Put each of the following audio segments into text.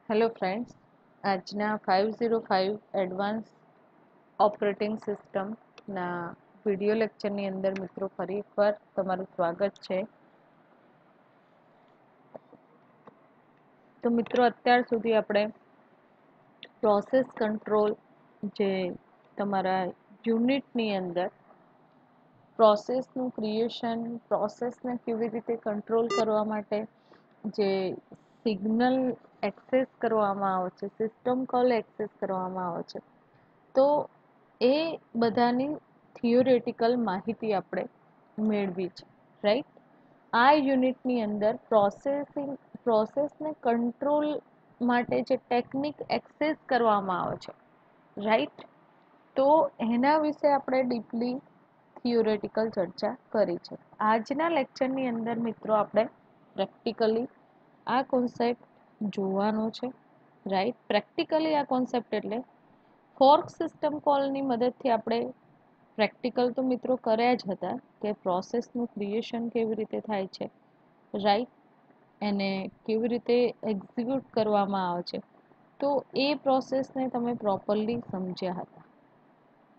Hello friends, આજના 505 advance operating સિસ્ટમના video લેક્ચરની અંદર મિત્રો ફરી એકવાર તમારું સ્વાગત છે. તો મિત્રો અત્યાર સુધી આપણે પ્રોસેસ કંટ્રોલ જે તમારા યુનિટની અંદર પ્રોસેસનું ક્રિએશન, પ્રોસેસને કેવી રીતે કંટ્રોલ કરવા માટે જે સિગ્નલ એક્સેસ કરવામાં આવે છે, સિસ્ટમ કોલ એક્સેસ કરવામાં આવે છે, તો એ બધાની થિયોરેટિકલ માહિતી આપણે મેળવી છે, રાઈટ. આ યુનિટની અંદર પ્રોસેસને કંટ્રોલ માટે જે ટેકનિક એક્સેસ કરવામાં આવે છે, રાઈટ, તો એના વિશે આપણે ડીપલી થિયોરેટિકલ ચર્ચા કરી છે. આજના લેક્ચરની અંદર મિત્રો આપણે પ્રેક્ટિકલી આ કોન્સેપ્ટ જોવાનો છે, રાઈટ. પ્રેક્ટિકલી આ કોન્સેપ્ટ એટલે ફોર્ક સિસ્ટમ કોલની મદદથી આપણે પ્રેક્ટિકલ તો મિત્રો કર્યા જ હતા કે પ્રોસેસનું ક્રિએશન કેવી રીતે થાય છે, રાઈટ, એને કેવી રીતે એક્ઝિક્યુટ કરવામાં આવે છે, તો એ પ્રોસેસને તમે પ્રોપરલી સમજ્યા હતા.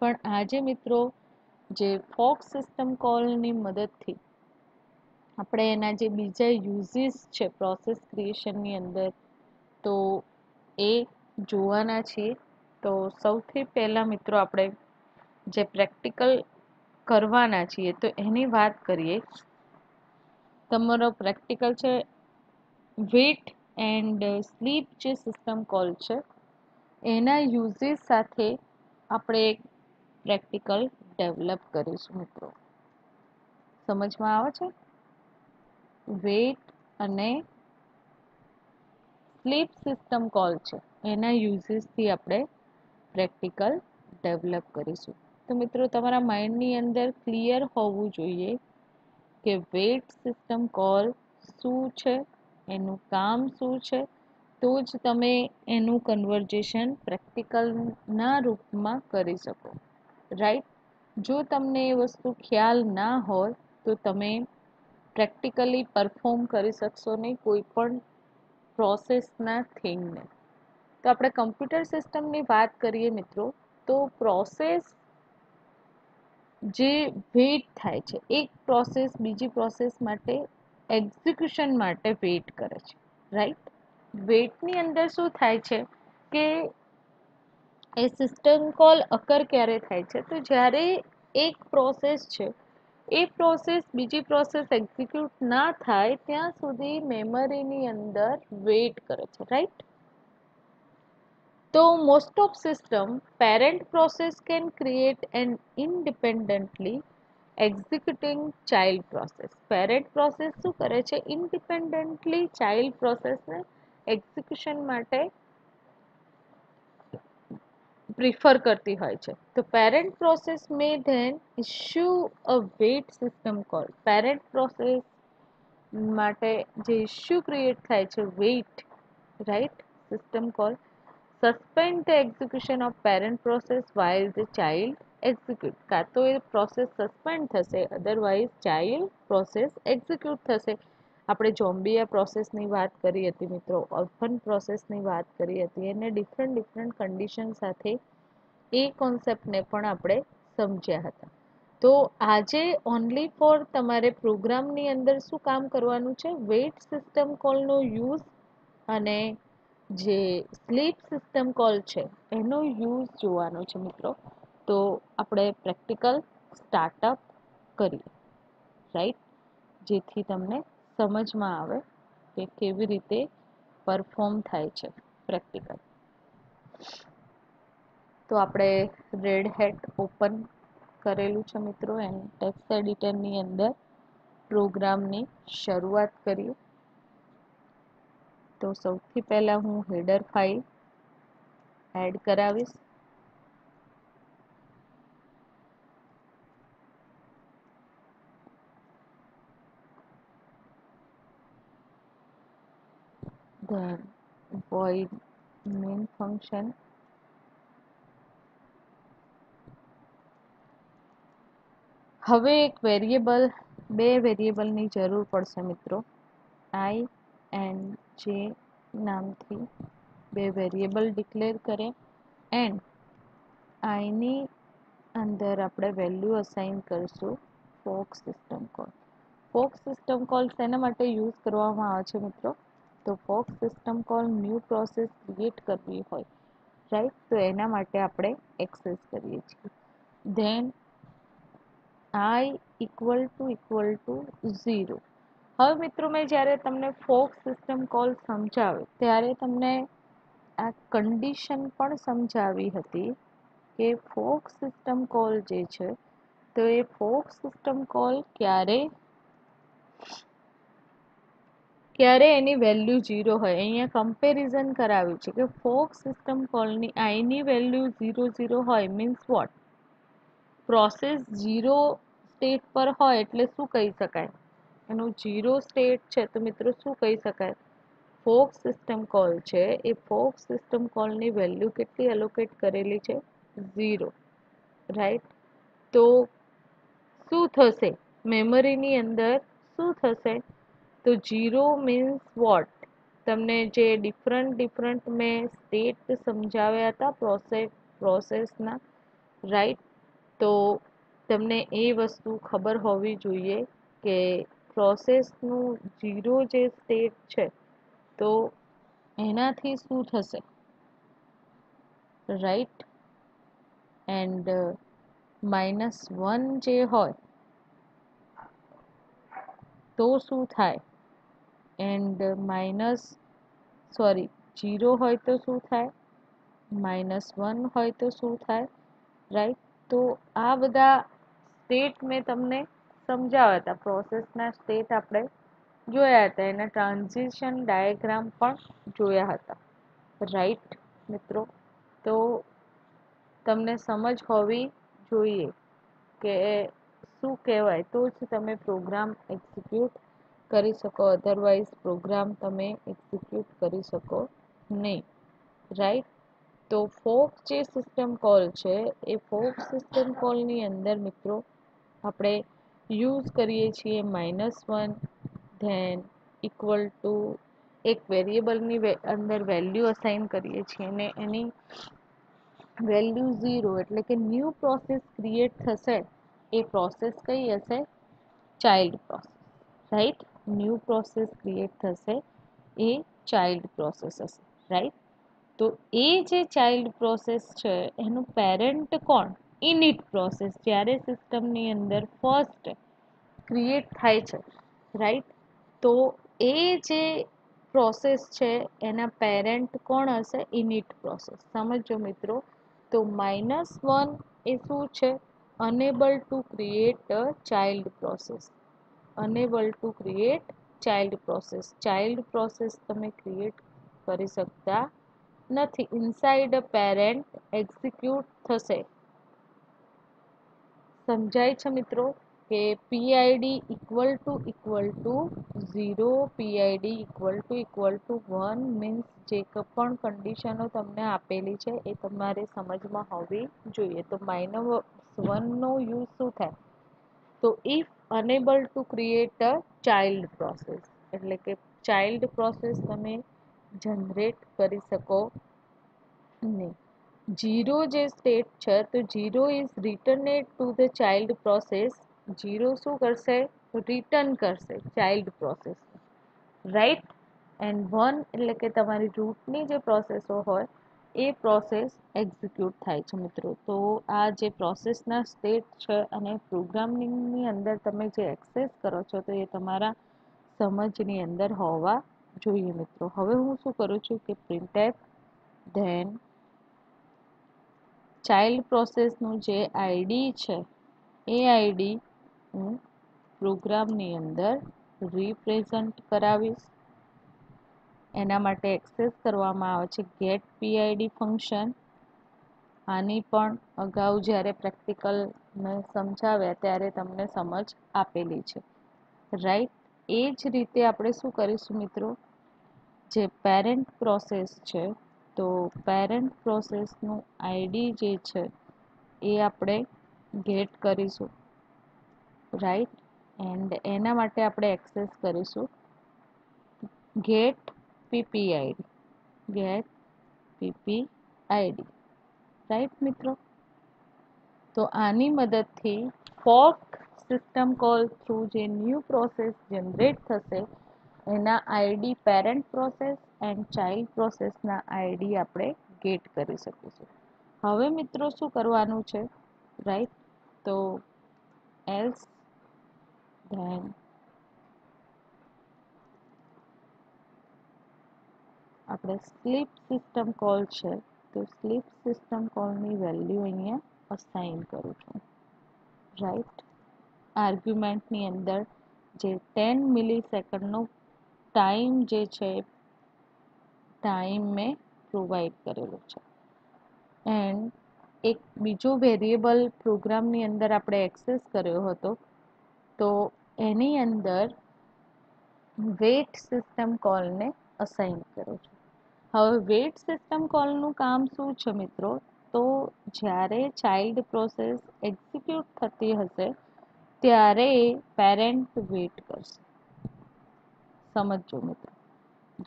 પણ આજે મિત્રો જે ફોર્ક સિસ્ટમ કોલની મદદથી આપણે એના જે બીજા યુઝીસ છે પ્રોસેસ ક્રિએશનની અંદર, તો એ જોવાના છીએ. તો સૌથી પહેલાં મિત્રો આપણે જે પ્રેક્ટિકલ કરવાના છીએ તો એની વાત કરીએ. તમારો પ્રેક્ટિકલ છે વેટ એન્ડ સ્લીપ જે સિસ્ટમ કોલ છે એના યુઝીસ સાથે આપણે એક પ્રેક્ટિકલ ડેવલપ કરીશું મિત્રો. સમજમાં આવે છે? વેટ અને સ્લીપ સિસ્ટમ કોલ છે એના યુઝીસથી આપણે પ્રેક્ટિકલ ડેવલપ કરીશું. તો મિત્રો તમારા માઇન્ડની અંદર ક્લિયર હોવું જોઈએ કે વેટ સિસ્ટમ કોલ શું છે, એનું કામ શું છે, તો જ તમે એનું કન્વર્જેશન પ્રેક્ટિકલના રૂપમાં કરી શકો, રાઈટ. જો તમને એ વસ્તુ ખ્યાલ ના હોય તો તમે પ્રેક્ટિકલી પરફોર્મ કરી શકશો નહીં કોઈ પણ પ્રોસેસના થિંગને. તો આપણે કમ્પ્યુટર સિસ્ટમની વાત કરીએ મિત્રો, તો પ્રોસેસ જે વેઇટ થાય છે, એક પ્રોસેસ બીજી પ્રોસેસ માટે એક્ઝિક્યુશન માટે વેઇટ કરે છે, રાઈટ. વેઇટની અંદર શું થાય છે કે એ સિસ્ટમ કોલ અકર ક્યારે થાય છે, તો જ્યારે એક પ્રોસેસ છે એ પ્રોસેસ બીજી પ્રોસેસ એક્ઝિક્યુટ ના થાય ત્યાં સુધી મેમરીની અંદર વેઇટ કરે છે, રાઈટ. તો most of system parent process can create and independently executing child process. Parent process શું કરે છે, ઇન્ડિપેન્ડન્ટલી ચાઇલ્ડ પ્રોસેસને એક્ઝિક્યુશન માટે પ્રિફર કરતી હોય છે. તો parent process may then issue a wait system call. Parent process માટે જે ઇશ્યુ ક્રિએટ થાય છે wait, right, system call suspend the execution of parent process while the child execute. કાં તો એ પ્રોસેસ સસ્પેન્ડ થશે, અધરવાઇઝ ચાઇલ્ડ પ્રોસેસ એક્ઝિક્યુટ થશે. આપણે ઝોમ્બિયા પ્રોસેસની વાત કરી હતી મિત્રો, ઓર્ફન પ્રોસેસની વાત કરી હતી, એને ડિફરન્ટ કન્ડિશન સાથે એ કોન્સેપ્ટને પણ આપણે સમજ્યા હતા. તો આજે ઓનલી ફોર તમારે પ્રોગ્રામની અંદર શું કામ કરવાનું છે, વેઇટ સિસ્ટમ કોલનો યુઝ અને જે સ્લીપ સિસ્ટમ કોલ છે એનો યુઝ જોવાનો છે મિત્રો. તો આપણે પ્રેક્ટિકલ સ્ટાર્ટઅપ કરીએ, રાઈટ, જેથી તમને સમજમાં આવે કે કેવી રીતે પરફોર્મ થાય છે પ્રેક્ટિકલ. તો આપણે રેડ હેટ ઓપન કરેલું છે મિત્રો, એન્ડ ટેક્સ્ટ એડિટરની અંદર પ્રોગ્રામની શરૂઆત કરીએ. તો સૌથી પહેલાં હું હેડર ફાઇલ એડ કરાવીશ. then void main function, હવે એક વેરિયેબલ, બે વેરિયેબલની જરૂર પડશે મિત્રો, i એન્ડ j નામથી બે વેરિયેબલ ડિક્લેર કરે એન્ડ આઈની અંદર આપણે વેલ્યુ અસાઇન કરીશું fork system call. Fork system call શેના માટે યુઝ કરવામાં આવે છે મિત્રો? તો fork system call new process create કરવી હોય, રાઈટ, તો એના માટે આપણે એક્સેસ કરીએ છીએ. Than I equal to 0. હવે મિત્રો મેં જ્યારે તમને ફોર્ક સિસ્ટમ કોલ સમજાવ્યો ત્યારે તમને આ કન્ડિશન પણ સમજાવી હતી કે ફોર્ક સિસ્ટમ કોલ જે છે તો એ ફોર્ક સિસ્ટમ કોલ ક્યારે એની વેલ્યુ 0 હોય. અહીંયા કમ્પેરિઝન કરાવ્યું છે કે ફોર્ક સિસ્ટમ કોલની આઈની વેલ્યુ 0 હોય મીન્સ વોટ? પ્રોસેસ 0 સ્ટેટ પર હોય એટલે શું કહી શકાય? એનું 0 સ્ટેટ છે તો મિત્રો શું કહી શકાય? ફોર્ક સિસ્ટમ કોલ છે એ ફોર્ક સિસ્ટમ કોલની વેલ્યુ કેટલી એલોકેટ કરેલી છે? 0, રાઈટ. તો શું થશે મેમરીની અંદર? શું થશે? તો 0 મીન્સ વોટ? તમને જે ડિફરન્ટ મેં સ્ટેટ સમજાવ્યા હતા પ્રોસેસના, રાઈટ. તો તમને એ વસ્તુ ખબર હોવી જોઈએ કે પ્રોસેસનું 0 જે સ્ટેટ છે તો એનાથી શું થશે, રાઈટ. એન્ડ -1 જે હોય તો શું થાય? એન્ડ 0 હોય તો શું થાય? -1 હોય તો શું થાય? રાઈટ. તો આ બધા સ્ટેટ મેં તમને સમજાવ્યા હતા. પ્રોસેસના સ્ટેટ આપણે જોયા હતા, એના ટ્રાન્ઝિશન ડાયાગ્રામ પણ જોયા હતા, રાઈટ મિત્રો. તો તમને સમજ હોવી જોઈએ કે શું કહેવાય તો જ તમે પ્રોગ્રામ એક્ઝિક્યુટ કરી શકો, અધરવાઇઝ પ્રોગ્રામ તમે એક્ઝિક્યુટ કરી શકો નહીં, રાઈટ. તો ફોર્ક જે સિસ્ટમ કોલ છે એ ફોર્ક સિસ્ટમ કોલની અંદર મિત્રો આપણે યુઝ કરીએ છીએ -1, ધેન ઇક્વલ ટુ એક વેરિયેબલની અંદર વેલ્યુ અસાઇન કરીએ છીએ અને એની વેલ્યુ 0 એટલે કે ન્યૂ પ્રોસેસ ક્રિએટ થશે એ પ્રોસેસ કઈ હશે? Child process, right. New process create થશે એ ચાઇલ્ડ પ્રોસેસ હશે, રાઈટ. તો એ જે ચાઇલ્ડ પ્રોસેસ છે એનું પેરેન્ટ કોણ? Init process. જ્યારે સિસ્ટમની અંદર ફર્સ્ટ ક્રિએટ થાય છે, રાઈટ. તો એ જે પ્રોસેસ છે એના પેરેન્ટ કોણ હશે? Init process. સમજો મિત્રો. તો -1 એ શું છે? Enable to create a child process. Enable to create child process. Child process તમે ક્રિએટ કરી શકતા નથી. ઇનસાઇડ અ પેરેન્ટ એક્ઝિક્યુટ થશે. સમજાય છે મિત્રો કે PID equal to 0, PID equal two 1 means જે પણ કન્ડિશનો તમને આપેલી છે એ તમારે સમજમાં હોવી જોઈએ. તો -1 નો યુઝ શું થાય? તો if enable to create a child process એટલે કે ચાઇલ્ડ પ્રોસેસ તમે જનરેટ કરી શકો નહીં. 0 જે સ્ટેટ છે તો 0 is returned to the child process. 0 શું કરશે? રિટર્ન કરશે ચાઇલ્ડ પ્રોસેસ, રાઈટ. એન્ડ 1 એટલે કે તમારી રૂટની જે પ્રોસેસો હોય એ પ્રોસેસ એક્ઝિક્યુટ થાય છે મિત્રો. તો આ જે પ્રોસેસના સ્ટેટ છે અને પ્રોગ્રામિંગની અંદર તમે જે એક્સેસ કરો છો તો એ તમારા સમજની અંદર હોવા જોઈએ મિત્રો. હવે હું શું કરું છું કે printf ધેન ચાઇલ્ડ પ્રોસેસનું જે આઈડી છે એ આઈડી હું પ્રોગ્રામની અંદર રિપ્રેઝન્ટ કરાવીશ. એના માટે એક્સેસ કરવામાં આવે છે ગેટ PID ફંક્શન. આની પણ અગાઉ જ્યારે પ્રેક્ટિકલ મેં સમજાવ્યા ત્યારે તમને સમજ આપેલી છે, રાઈટ. એ જ રીતે આપણે શું કરીશું મિત્રો? જે પેરેન્ટ પ્રોસેસ છે તો પેરેન્ટ પ્રોસેસનું આઈડી જે છે એ આપણે ગેટ કરીશું, રાઈટ. એન્ડ એના માટે આપણે એક્સેસ કરીશું get PPID. Get PPID, right મિત્રો? તો આની મદદથી ફોર્ક સિસ્ટમ કોલ થ્રુ જે ન્યૂ પ્રોસેસ જનરેટ થશે એના ID parent process and child પ્રોસેસના આઈડી આપણે ગેટ કરી શકીશું. હવે મિત્રો શું કરવાનું છે, રાઈટ? તો એલ્સ ધેન આપણે સ્લીપ સિસ્ટમ કોલ છે, તો સ્લીપ સિસ્ટમ કોલની વેલ્યુ અહીંયા અસાઇન કરું છું, રાઈટ? આર્ગ્યુમેન્ટની અંદર જે 10 મિલી સેકન્ડનો ટાઈમ જે છે ટાઈમ મેં પ્રોવાઈડ કરેલો છે. એન્ડ એક બીજો વેરિયેબલ પ્રોગ્રામની અંદર આપણે એક્સેસ કર્યો હતો, તો એની અંદર વેઇટ સિસ્ટમ કોલને અસાઇન કરો છું. હવે વેઇટ સિસ્ટમ કોલનું કામ શું છે મિત્રો? તો જ્યારે ચાઇલ્ડ પ્રોસેસ એક્ઝિક્યુટ થતી હશે ત્યારે પેરેન્ટ વેઇટ કરશે. સમજો મિત્રો,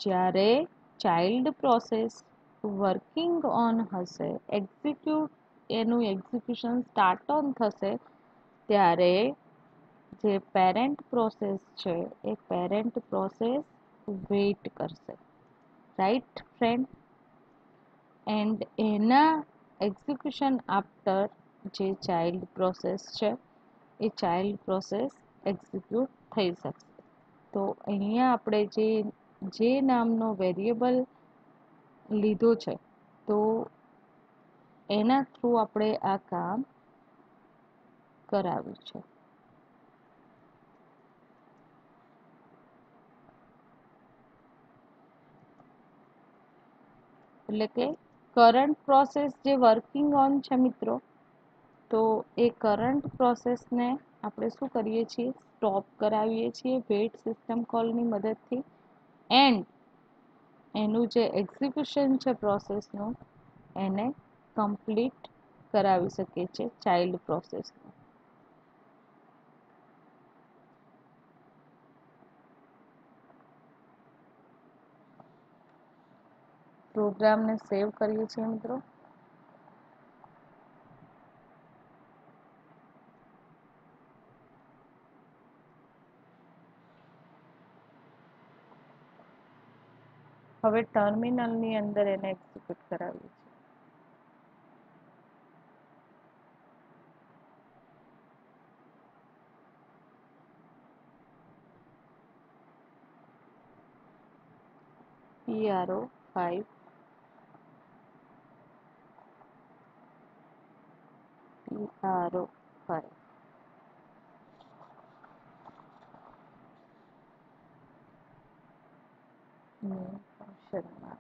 જ્યારે ચાઇલ્ડ પ્રોસેસ વર્કિંગ ઓન હશે, એનું એક્ઝિક્યુશન સ્ટાર્ટ ઓન થશે, ત્યારે જે પેરેન્ટ પ્રોસેસ છે એ પેરેન્ટ પ્રોસેસ વેઇટ કરશે, રાઈટ ફ્રેન્ડ? એન્ડ એના એક્ઝિક્યુશન આફ્ટર જે ચાઇલ્ડ પ્રોસેસ છે એ ચાઇલ્ડ પ્રોસેસ એક્ઝિક્યુટ થઈ શકશે. તો અહીંયા આપણે જે નામનો વેરિયેબલ લીધો છે, તો એના થ્રુ આપણે આ કામ કરાવ્યું છે. એટલે કે કરંટ પ્રોસેસ જે વર્કિંગ ઓન છે મિત્રો, તો એ કરંટ પ્રોસેસને આપણે શું કરીએ છીએ? સ્ટોપ કરાવીએ છીએ વેઇટ સિસ્ટમ કોલની મદદથી. એન્ડ એનું જે એક્ઝિક્યુશન છે પ્રોસેસનું એને કમ્પ્લીટ કરાવી શકીએ છીએ ચાઇલ્ડ પ્રોસેસનું. પ્રોગ્રામને સેવ કરીએ છીએ મિત્રો. હવે ટર્મિનલની અંદર એને એક્ઝિક્યુટ કરાવીએ છીએ. PRO5 PRO5 ફંક્શનમાં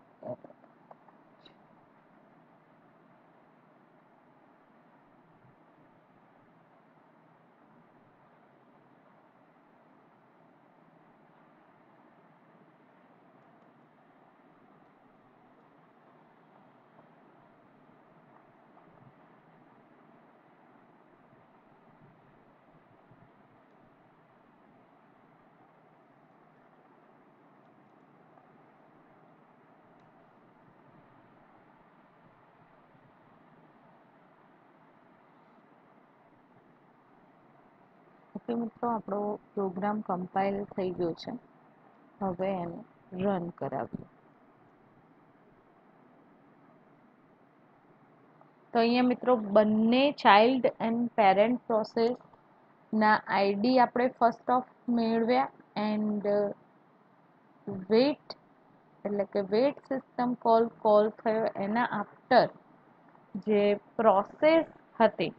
ઓકે મિત્રો, આપણો પ્રોગ્રામ કમ્પાઇલ થઈ ગયો છે. હવે એને રન કરાવીએ. તો અહીંયા મિત્રો બંને ચાઇલ્ડ એન્ડ પેરેન્ટ પ્રોસેસના આઈડી આપણે ફર્સ્ટ ઓફ મેળવ્યા. એન્ડ વેઇટ એટલે કે વેઇટ સિસ્ટમ કોલ થયો એના આફ્ટર જે પ્રોસેસ હતી,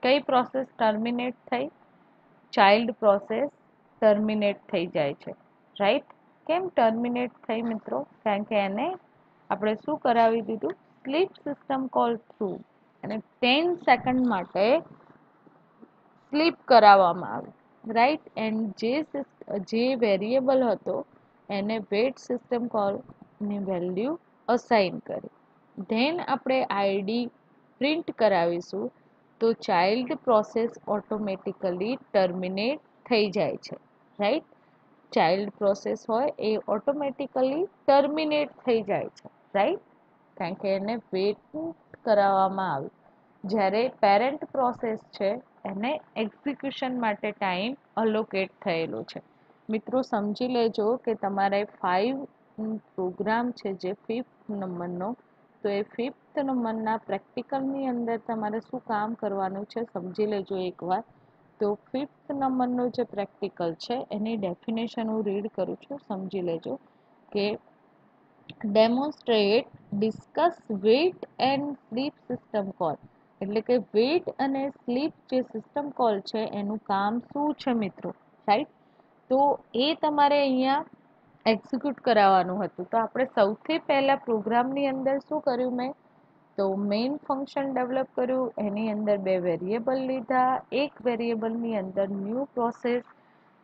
કઈ પ્રોસેસ ટર્મિનેટ થઈ? ચાઇલ્ડ પ્રોસેસ ટર્મિનેટ થઈ જાય છે, રાઈટ? કેમ ટર્મિનેટ થઈ મિત્રો? કારણ કે એને આપણે શું કરાવી દીધું? સ્લીપ સિસ્ટમ કોલ થ્રુ અને 10 સેકન્ડ માટે સ્લીપ કરાવવામાં આવ્યું, રાઈટ? એન્ડ જે વેરિયેબલ હતો એને વેઇટ સિસ્ટમ કોલની વેલ્યુ અસાઇન કરી. ધેન આપણે આઈડી પ્રિન્ટ કરાવીશું, તો ચાઇલ્ડ પ્રોસેસ ઓટોમેટિકલી ટર્મિનેટ થઈ જાય છે, રાઈટ? ચાઇલ્ડ પ્રોસેસ હોય એ ઓટોમેટિકલી ટર્મિનેટ થઈ જાય છે, રાઈટ? કારણ કે એને વેટ કરાવવામાં આવ્યું. જ્યારે પેરેન્ટ પ્રોસેસ છે એને એક્ઝિક્યુશન માટે ટાઈમ અલોકેટ થયેલો છે. મિત્રો સમજી લેજો કે તમારે 5 પ્રોગ્રામ છે જે 5th નંબરનો, તો એ 5th નંબરના પ્રેક્ટિકલની અંદર તમારે શું કામ કરવાનું છે સમજી લેજો એકવાર. તો 5th નંબરનો જે પ્રેક્ટિકલ છે એની ડેફિનેશન હું રીડ કરું છું, સમજી લેજો કે demonstrate discuss wait and sleep system call. એટલે કે વેટ અને સ્લીપ જે સિસ્ટમ કોલ છે એનું કામ શું છે મિત્રો, રાઈટ. તો એ તમારે અહીંયા એક્ઝિક્યુટ કરાવવાનું હતું. તો આપણે સૌથી પહેલાં પ્રોગ્રામની અંદર શું કર્યું મેં, તો મેઇન ફંક્શન ડેવલપ કર્યું, એની અંદર 2 વેરિયેબલ લીધા. એક વેરિયેબલની અંદર ન્યૂ પ્રોસેસ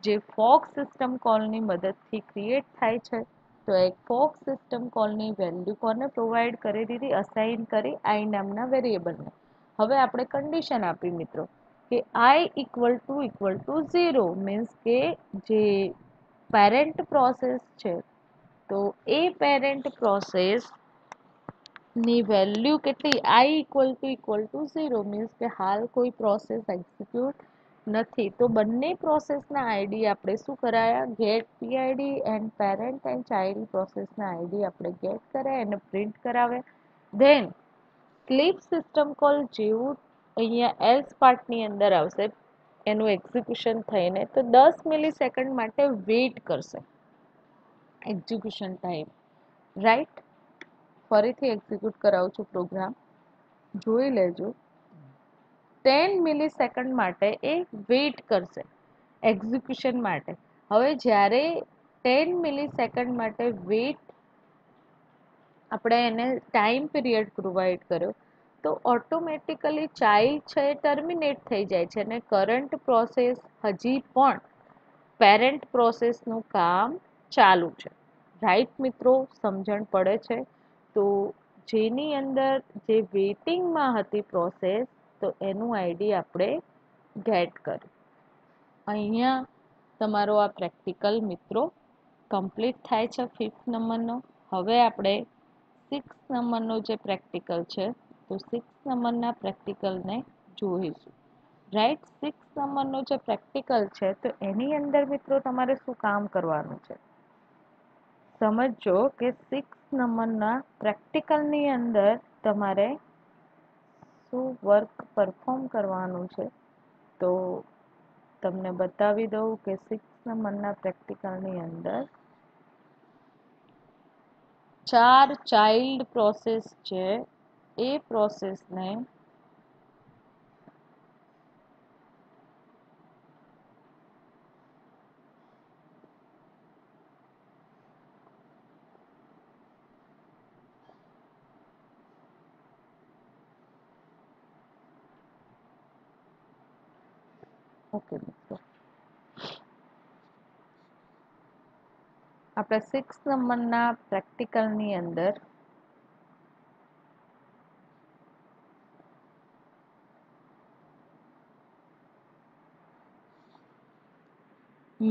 જે ફોક સિસ્ટમ કોલની મદદથી ક્રિએટ થાય છે. તો એક ફોક સિસ્ટમ કોલની વેલ્યુ કોને પ્રોવાઈડ કરી દીધી, અસાઇન કરી આઈ નામના વેરિયેબલને. હવે આપણે કન્ડિશન આપી મિત્રો કે આઈ ઇક્વલ ટુ 0 મીન્સ કે જે પેરેન્ટ પ્રોસેસ છે તો એ પેરેન્ટ પ્રોસેસ ની વેલ્યુ કેટલી, આઈ ઇક્વલ ટુ 0 મીન્સ કે હાલ કોઈ પ્રોસેસ એક્ઝિક્યુટ નથી. તો બંને પ્રોસેસના આઈડી આપણે શું કરાયા, get PID and parent and child પ્રોસેસના આઈડી આપણે ગેટ કર્યા અને પ્રિન્ટ કરાવ્યા. ધેન સ્લીપ સિસ્ટમ કોલ જેવું અહીંયા એલ્સ પાર્ટની અંદર આવશે, એનું એક્ઝિક્યુશન થઈને તો 10 મિલી માટે વેઇટ કરશે એક્ઝિક્યુશન ટાઈમ, રાઈટ. ફરીથી એક્ઝિક્યુટ કરાવું છું પ્રોગ્રામ, જોઈ લેજો. 10 મિલી માટે એ વેઇટ કરશે એક્ઝિક્યુશન માટે. હવે જ્યારે 10 મિલી માટે વેઇટ આપણે એને ટાઈમ પીરિયડ પ્રોવાઈડ કર્યો તો ઓટોમેટિકલી ચાઇલ્ડ છે એ ટર્મિનેટ થઈ જાય છે અને કરંટ પ્રોસેસ હજી પણ પેરેન્ટ પ્રોસેસનું કામ ચાલુ છે, રાઈટ મિત્રો. સમજણ પડે છે. તો જેની અંદર જે વેઇટિંગમાં હતી પ્રોસેસ તો એનું આઈડી આપણે ગેટ કર્યું. અહીંયા તમારો આ પ્રેક્ટિકલ મિત્રો કમ્પ્લીટ થાય છે 5th નંબરનો. હવે આપણે 6th નંબરનો જે પ્રેક્ટિકલ છે તો 6th નંબરના પ્રેક્ટિકલને જોઈશું, રાઈટ. 6th નંબરનો જે પ્રેક્ટિકલ છે તો એની અંદર મિત્રો તમારે શું કામ કરવાનું છે સમજો કે 6th નંબરના પ્રેક્ટિકલની અંદર તમારે શું વર્ક પરફોર્મ કરવાનું છે. તો તમને બતાવી દઉં કે 6th નંબરના પ્રેક્ટિકલની અંદર 4 ચાઇલ્ડ પ્રોસેસ છે એ પ્રોસેસને ઓકે મિત્રો આપણે 6th નંબરના પ્રેક્ટિકલની અંદર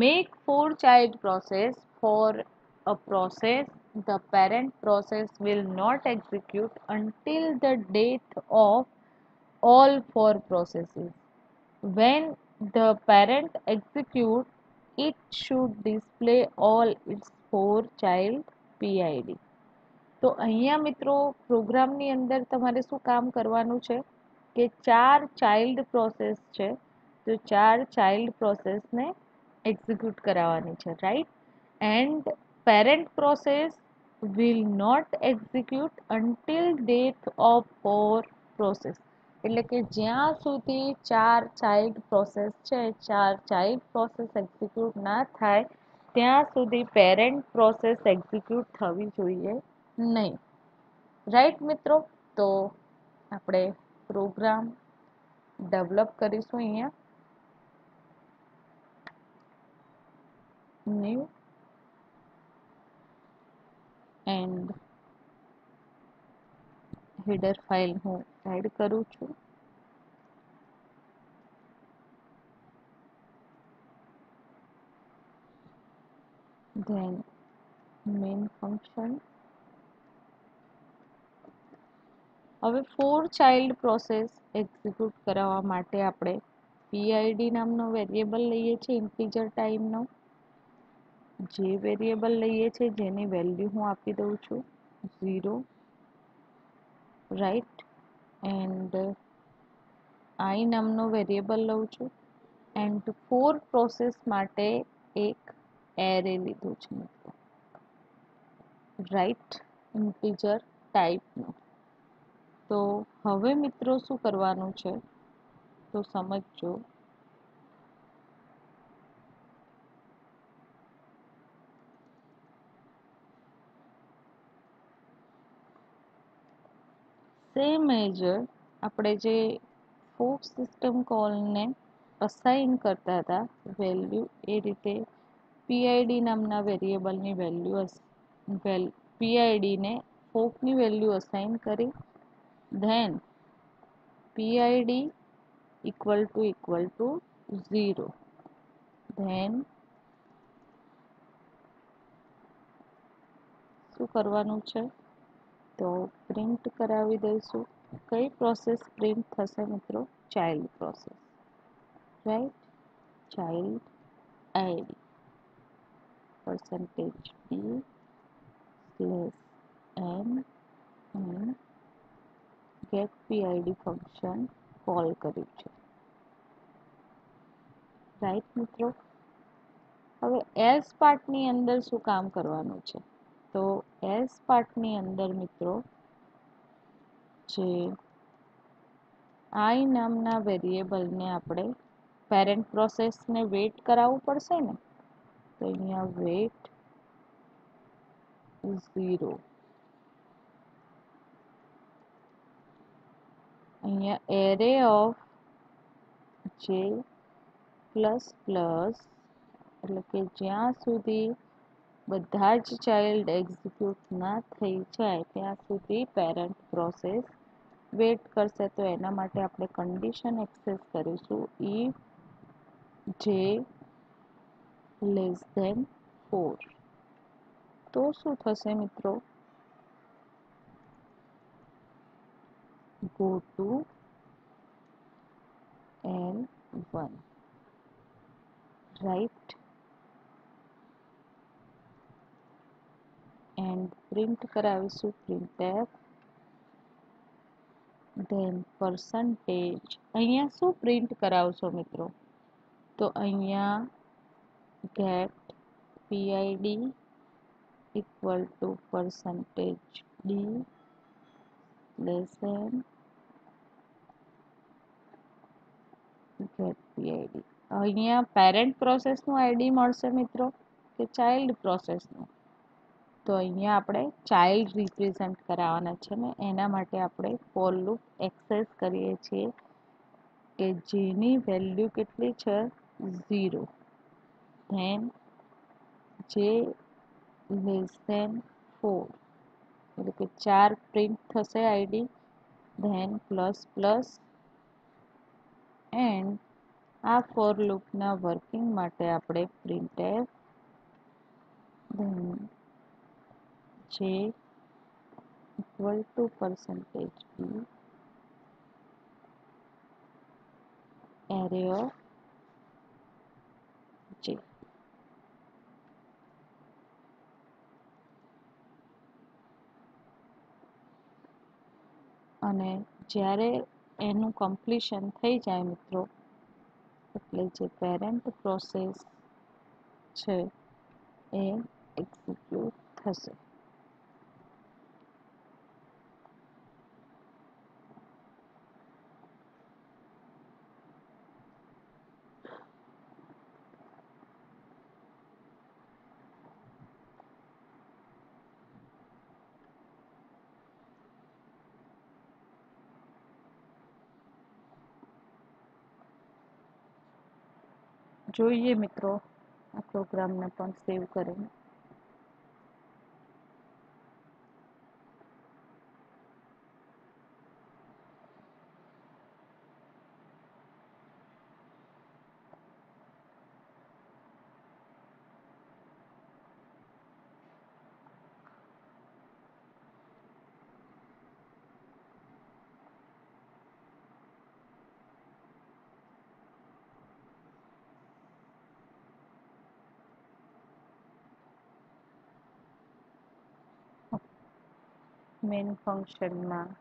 make 4 child process for a process the parent process will not execute until the death of all 4 processes. When the parent execute it should display all its 4 child PID. તો અહીંયા મિત્રો પ્રોગ્રામની અંદર તમારે શું કામ કરવાનું છે કે 4 ચાઇલ્ડ પ્રોસેસ છે તો 4 ચાઇલ્ડ પ્રોસેસને એક્ઝિક્યુટ કરાવવાની છે, right. And parent process will not execute until death of 4 process. એટલે કે જ્યાં સુધી 4 ચાઇલ્ડ પ્રોસેસ છે 4 ચાઇલ્ડ પ્રોસેસ એક્ઝિક્યુટ ના થાય ત્યાં સુધી પેરેન્ટ પ્રોસેસ એક્ઝિક્યુટ થવી જોઈએ નહીં, રાઈટ મિત્રો. તો આપણે પ્રોગ્રામ ડેવલપ કરીશું અહીંયા ન્યૂ એન્ડ હેડર ફાઇલ હું એડ કરું છું. then main function હવે ફોર ચાઇલ્ડ પ્રોસેસ એક્ઝિક્યુટ કરાવવા માટે આપણે પીઆઈડી નામનો વેરિયેબલ લઈએ છીએ ઇન્ટીજર ટાઈમનો. જે વેરિયેબલ લઈએ છીએ જેની વેલ્યુ હું આપી દઉં છું 0, રાઈટ. એન્ડ આઈ નામનો વેરિયેબલ લઉં છું. એન્ડ ફોર પ્રોસેસ માટે એક એરે લીધું છે મિત્રો, રાઈટ, ઇન્ટીજર ટાઈપનું. તો હવે મિત્રો શું કરવાનું છે તો સમજજો. સેમ એજ આપણે જે ફોક સિસ્ટમ કોલને અસાઇન કરતા હતા વેલ્યુ, એ રીતે પીઆઈડી નામના વેરિયેબલની વેલ્યુ પીઆઈડીને ફોકની વેલ્યુ અસાઇન કરી. Then PID equal to 0. Then શું કરવાનું છે તો પ્રિન્ટ કરાવી દઈશું. કઈ પ્રોસેસ પ્રિન્ટ થશે મિત્રો? Child process, right. Child ID %b /n અને get pid ફંક્શન કોલ કર્યું છે, રાઈટ મિત્રો. હવે એલ્સ પાર્ટની અંદર શું કામ કરવાનું છે તો એલ્સ પાર્ટની અંદર મિત્રો જે આઈ નામના વેરિયેબલને આપણે પેરેન્ટ પ્રોસેસને વેઇટ કરાવવું પડશે ને, તો અહીંયા વેઇટ 0. અહીંયા એરે ઓફ જે પ્લસ પ્લસ, એટલે કે જ્યાં સુધી બધા જ ચાઇલ્ડ એક્ઝિક્યુટ ના થઈ જાય ત્યાં સુધી પેરેન્ટ પ્રોસેસ વેઇટ કરશે. તો એના માટે આપણે કન્ડિશન એક્સેસ કરીશું ઇફ જે લેસ ધેન 4. તો શું થશે મિત્રો? Go to L1, right. And print કરાવીશું printf. ધેન પરસન્ટેજ, અહીંયા શું પ્રિન્ટ કરાવશો મિત્રો તો અહીંયા get pid equal to %d less than get pid. અહીંયા પેરેન્ટ પ્રોસેસનું આઈડી મળશે મિત્રો કે ચાઇલ્ડ પ્રોસેસનું? તો અહીંયા આપણે ચાઇલ્ડ રિપ્રેઝન્ટ કરાવવાના છે ને એના માટે આપણે ફોર લૂપ એક્સેસ કરીએ છીએ કે જેની વેલ્યુ કેટલી છે 0. ધેન જે લેસ ધેન 4, એટલે કે 4 પ્રિન્ટ થશે ID. Then plus plus. And આ ફોર લૂપના વર્કિંગ માટે આપણે printf then j equal to %b array of j. અને જ્યારે એનું કમ્પ્લીશન થઈ જાય મિત્રો એટલે જે પેરેન્ટ પ્રોસેસ છે એ એક્ઝિક્યુટ થશે. જોઈએ મિત્રો આ પ્રોગ્રામને પણ સેવ કરીને. મેઇન ફંક્શનમાં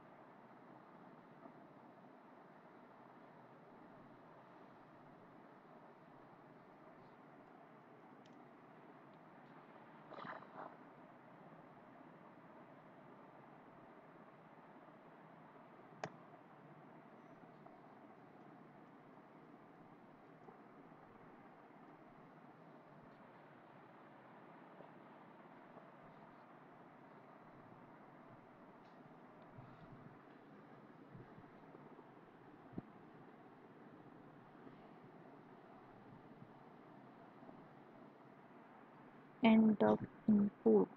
end of input.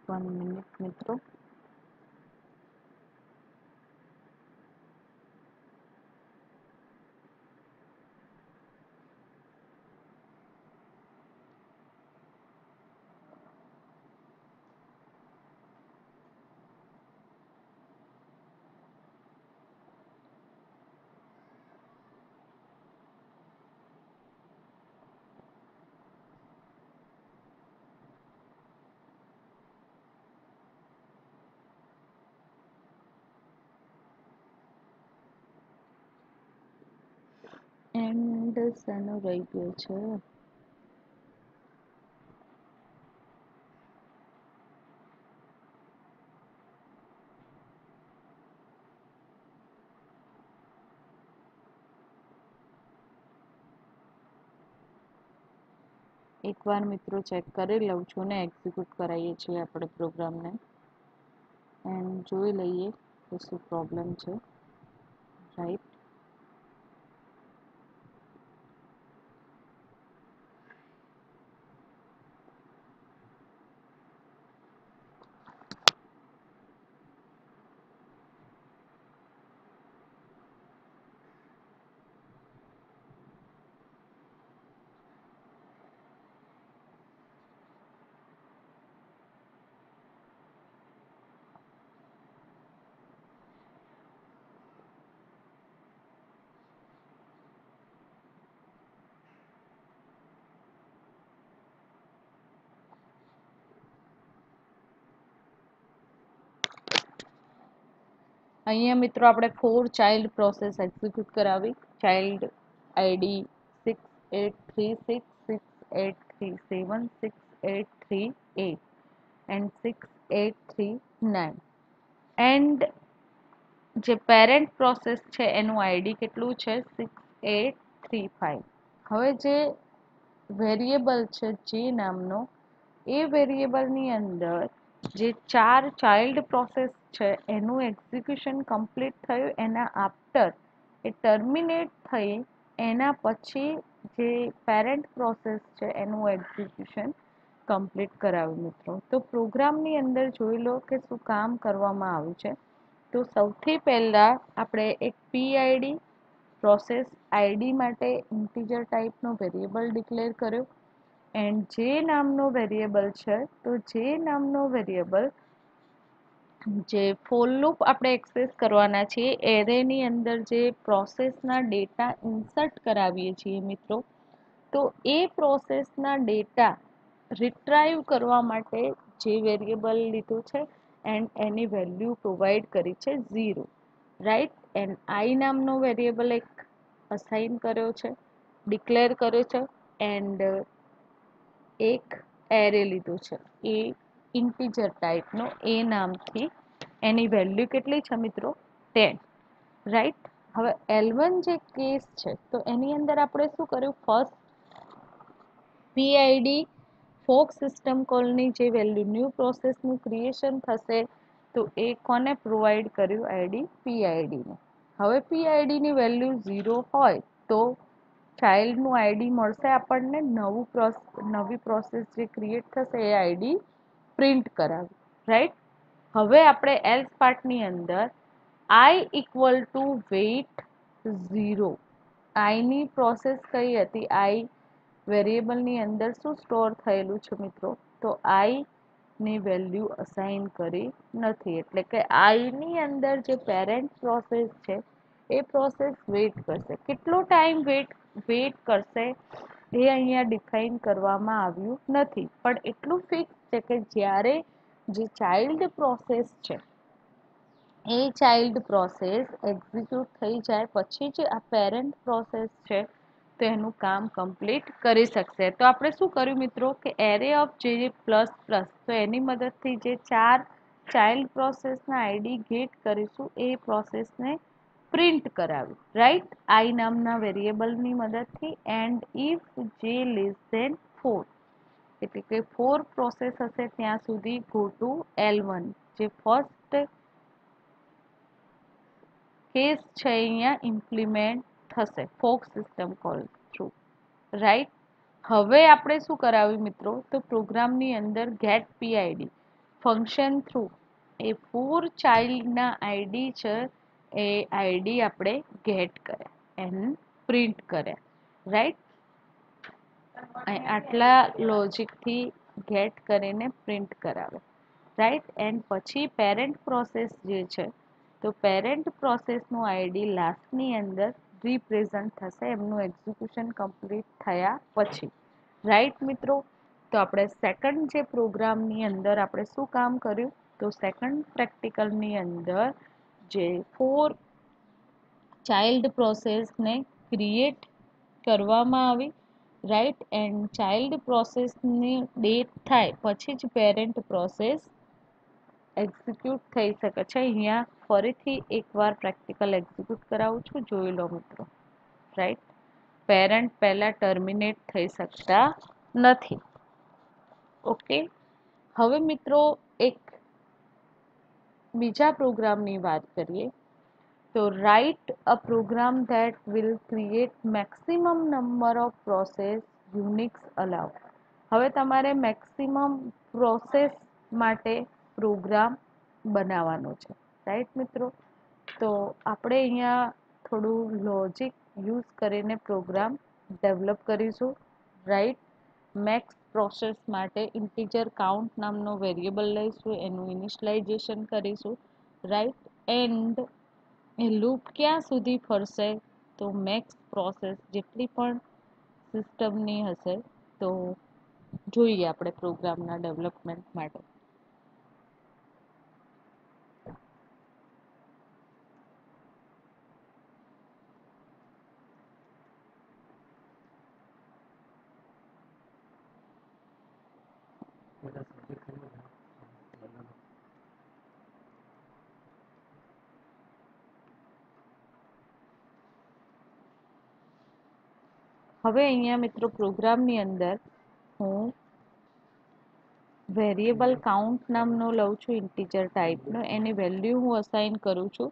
One minute મિત્રો. એન્ડ શેનો રહી ગયો છે? એકવાર મિત્રો ચેક કરી લઉં છું ને એક્ઝિક્યુટ કરાવીએ છીએ આપણે પ્રોગ્રામને એન્ડ જોઈ લઈએ કે શું પ્રોબ્લેમ છે. રાઈટ, અહીંયા મિત્રો આપણે 4 ચાઇલ્ડ પ્રોસેસ એક્ઝિક્યુટ કરાવી. ચાઇલ્ડ આઈડી 683683768338 એન્ડ 6839 એન્ડ જે પેરેન્ટ પ્રોસેસ છે એનું આઈડી કેટલું છે? 6835. હવે જે વેરિયેબલ છે જે નામનો, એ વેરિયેબલની અંદર જે 4 ચાઇલ્ડ પ્રોસેસ છે એનું એક્ઝિક્યુશન કમ્પ્લીટ થયું. એના આફ્ટર એ ટર્મિનેટ થઈ એના પછી જે પેરેન્ટ પ્રોસેસ છે એનું એક્ઝિક્યુશન કમ્પ્લીટ કરાવ્યું મિત્રો. તો પ્રોગ્રામની અંદર જોઈ લો કે શું કામ કરવામાં આવ્યું છે. તો સૌથી પહેલાં આપણે એક પીઆઈડી પ્રોસેસ આઈડી માટે ઇન્ટીજર ટાઈપનો વેરિયેબલ ડિક્લેર કર્યો એન્ડ જે નામનો વેરિયેબલ છે, તો જે નામનો વેરિયેબલ જે ફોર લૂપ આપણે એક્સેસ કરવાના છીએ એરેની અંદર જે પ્રોસેસના ડેટા ઇન્સર્ટ કરાવીએ છીએ મિત્રો, તો એ પ્રોસેસના ડેટા રિટ્રાઈવ કરવા માટે જે વેરિયેબલ લીધું છે એન્ડ એની વેલ્યુ પ્રોવાઈડ કરી છે 0. રાઈટ, એન્ડ આઈ નામનો વેરિયેબલ એક અસાઇન કર્યો છે, ડિક્લેર કર્યો છે એન્ડ એક એરે લીધું છે, એ ઇન્ટીજર ટાઈપનો, એ નામથી. એની વેલ્યુ કેટલી છે મિત્રો? 10, રાઈટ. હવે L1 જે કેસ છે, તો એની અંદર આપણે શું કર્યું? ફર્સ્ટ PID ફોક સિસ્ટમ કોલની જે વેલ્યુ ન્યૂ પ્રોસેસનું ક્રિએશન થશે, તો એ કોને પ્રોવાઈડ કર્યું? આઈડી PIDને. હવે PIDની વેલ્યુ 0 હોય તો ચાઇલ્ડનું આઈડી મળશે આપણને, નવી પ્રોસેસ જે ક્રિએટ થશે એ આઈડી પ્રિન્ટ કરાવી, રાઈટ. હવે આપણે એલ્સ પાર્ટની અંદર I ઇક્વલ ટુ વેઇટ 0, આઈની પ્રોસેસ કઈ હતી? આઈ વેરિયેબલની અંદર શું સ્ટોર થયેલું છે મિત્રો? તો આઈ ની વેલ્યુ અસાઇન કરી નથી, એટલે કે આઈની અંદર જે પેરેન્ટ પ્રોસેસ છે એ પ્રોસેસ વેઇટ કરશે. કેટલો ટાઈમ વેઇટ કરશે એ અહીંયા ડિફાઇન કરવામાં આવ્યું નથી, પણ એટલું ફિક્સ છે કે જ્યારે જે ચાઇલ્ડ પ્રોસેસ છે એ ચાઇલ્ડ પ્રોસેસ એક્ઝિક્યુટ થઈ જાય પછી જ આ પેરેન્ટ પ્રોસેસ છે તો એનું કામ કમ્પ્લીટ કરી શકશે. તો આપણે શું કર્યું મિત્રો કે એરે ઓફ જે પ્લસ પ્લસ, તો એની મદદથી જે 4 ચાઇલ્ડ પ્રોસેસના આઈડી ગેટ કરીશું એ પ્રોસેસને પ્રિન્ટ કરાવ્યું, રાઈટ, આઈ નામના વેરિયેબલની મદદથી. એન્ડ ઇફ જે લેસ ધેન 4, એટલે કે 4 પ્રોસેસ હશે ત્યાં સુધી ગો ટુ L1, જે ફર્સ્ટ કેસ છે અહીંયા ઇમ્પ્લિમેન્ટ થશે fork system call through, right. હવે આપણે શું કરાવ્યું મિત્રો? તો પ્રોગ્રામની અંદર ગેટ PID ફંક્શન થ્રુ એ 4 ચાઇલ્ડના આઈડી છે એ આઈડી આપણે ગેટ કર્યા એન્ડ પ્રિન્ટ કર્યા, રાઈટ. આટલા લોજિકથી ગેટ કરીને પ્રિન્ટ કરાવે, રાઈટ. એન્ડ પછી પેરેન્ટ પ્રોસેસ જે છે, તો પેરેન્ટ પ્રોસેસનું આઈડી લાસ્ટની અંદર રિપ્રેઝન્ટ થશે એમનું એક્ઝિક્યુશન કમ્પ્લીટ થયા પછી, રાઈટ મિત્રો. તો આપણે સેકન્ડ જે પ્રોગ્રામની અંદર આપણે શું કામ કર્યું? તો સેકન્ડ પ્રેક્ટિકલની અંદર જે 4 ચાઇલ્ડ પ્રોસેસને ક્રિએટ કરવામાં આવી, રાઈટ. એન્ડ ચાઇલ્ડ પ્રોસેસની ડેથ થાય પછી જ પેરેન્ટ પ્રોસેસ એક્ઝિક્યુટ થઈ શકે છે. અહીંયા ફરીથી એકવાર પ્રેક્ટિકલ એક્ઝિક્યુટ કરાવું છું, જોઈ લો મિત્રો, રાઈટ. પેરેન્ટ પહેલાં ટર્મિનેટ થઈ શકતા નથી. ઓકે. હવે મિત્રો એક બીજા પ્રોગ્રામની વાત કરીએ. તો write a program that will create maximum number of process Unix allow. હવે તમારે મેક્સિમમ પ્રોસેસ માટે પ્રોગ્રામ બનાવવાનો છે, રાઈટ મિત્રો. તો આપણે અહીંયા થોડું લોજિક યુઝ કરીને પ્રોગ્રામ ડેવલપ કરીશું, રાઈટ. મેક્સ પ્રોસેસ માટે ઇન્ટીજર કાઉન્ટ નામનો વેરિયેબલ લઈશું, એનું ઇનિશિયલાઇઝેશન કરીશું, રાઈટ. એન્ડ એ લૂપ ક્યાં સુધી ફરશે? તો મેક્સ પ્રોસેસ જેટલી પણ સિસ્ટમની હશે. તો જોઈએ આપણે પ્રોગ્રામના ડેવલપમેન્ટ માટે. હવે અહીંયા મિત્રો પ્રોગ્રામની અંદર હું વેરિયેબલ કાઉન્ટ નામનો લઉં છું ઇન્ટીજર ટાઈપનો, એની વેલ્યુ હું અસાઇન કરું છું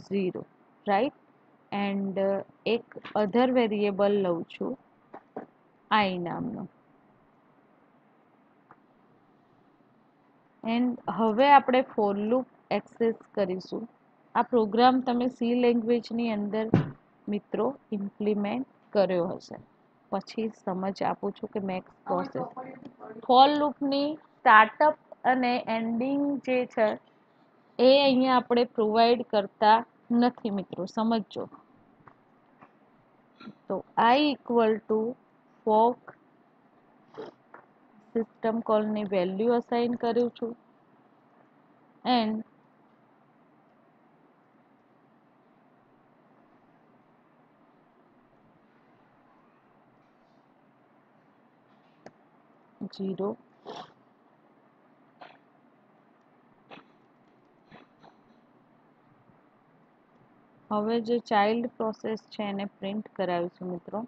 0, રાઈટ. એન્ડ એક અધર વેરિયેબલ લઉં છું આઈ નામનો. એન્ડ હવે આપણે ફોર લૂપ એક્સેસ કરીશું. આ પ્રોગ્રામ તમે સી લેંગ્વેજની અંદર મિત્રો ઇમ્પ્લિમેન્ટ કર્યો હશે, પછી સમજ આપું છું કે મેક્સ પ્રોસેસ ફોર લૂપની સ્ટાર્ટઅપ અને એન્ડિંગ જે છે એ અહીંયા આપણે પ્રોવાઈડ કરતા નથી મિત્રો, સમજજો. તો I equal to fork system કોલની વેલ્યુ અસાઇન કરું છું એન્ડ 0. હવે જે ચાઇલ્ડ પ્રોસેસ છે એને પ્રિન્ટ કરાવીશું મિત્રો.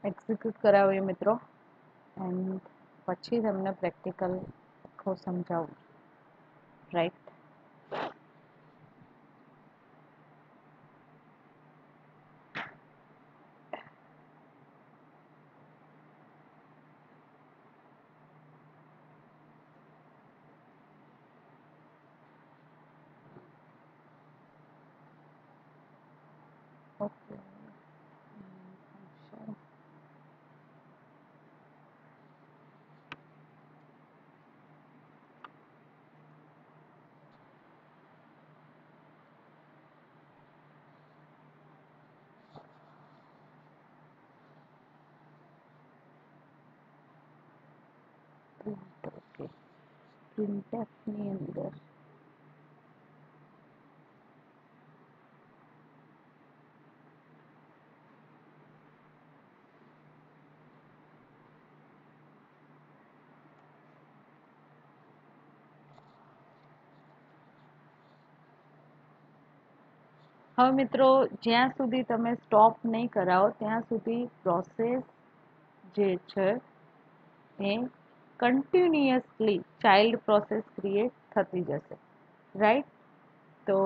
એક્ઝિક્યુટ કરાવીએ મિત્રો, એન્ડ પછી તમને પ્રેક્ટિકલ આખો સમજાવું. રાઈટ. ઓકે. ઓકે. પ્રિન્ટફની અંદર હવે મિત્રો જ્યાં સુધી તમે સ્ટોપ નહીં કરાવો ત્યાં સુધી પ્રોસેસ જે છે એ કન્ટિન્યુઅસલી ચાઇલ્ડ પ્રોસેસ ક્રિએટ થતી જશે. રાઈટ. તો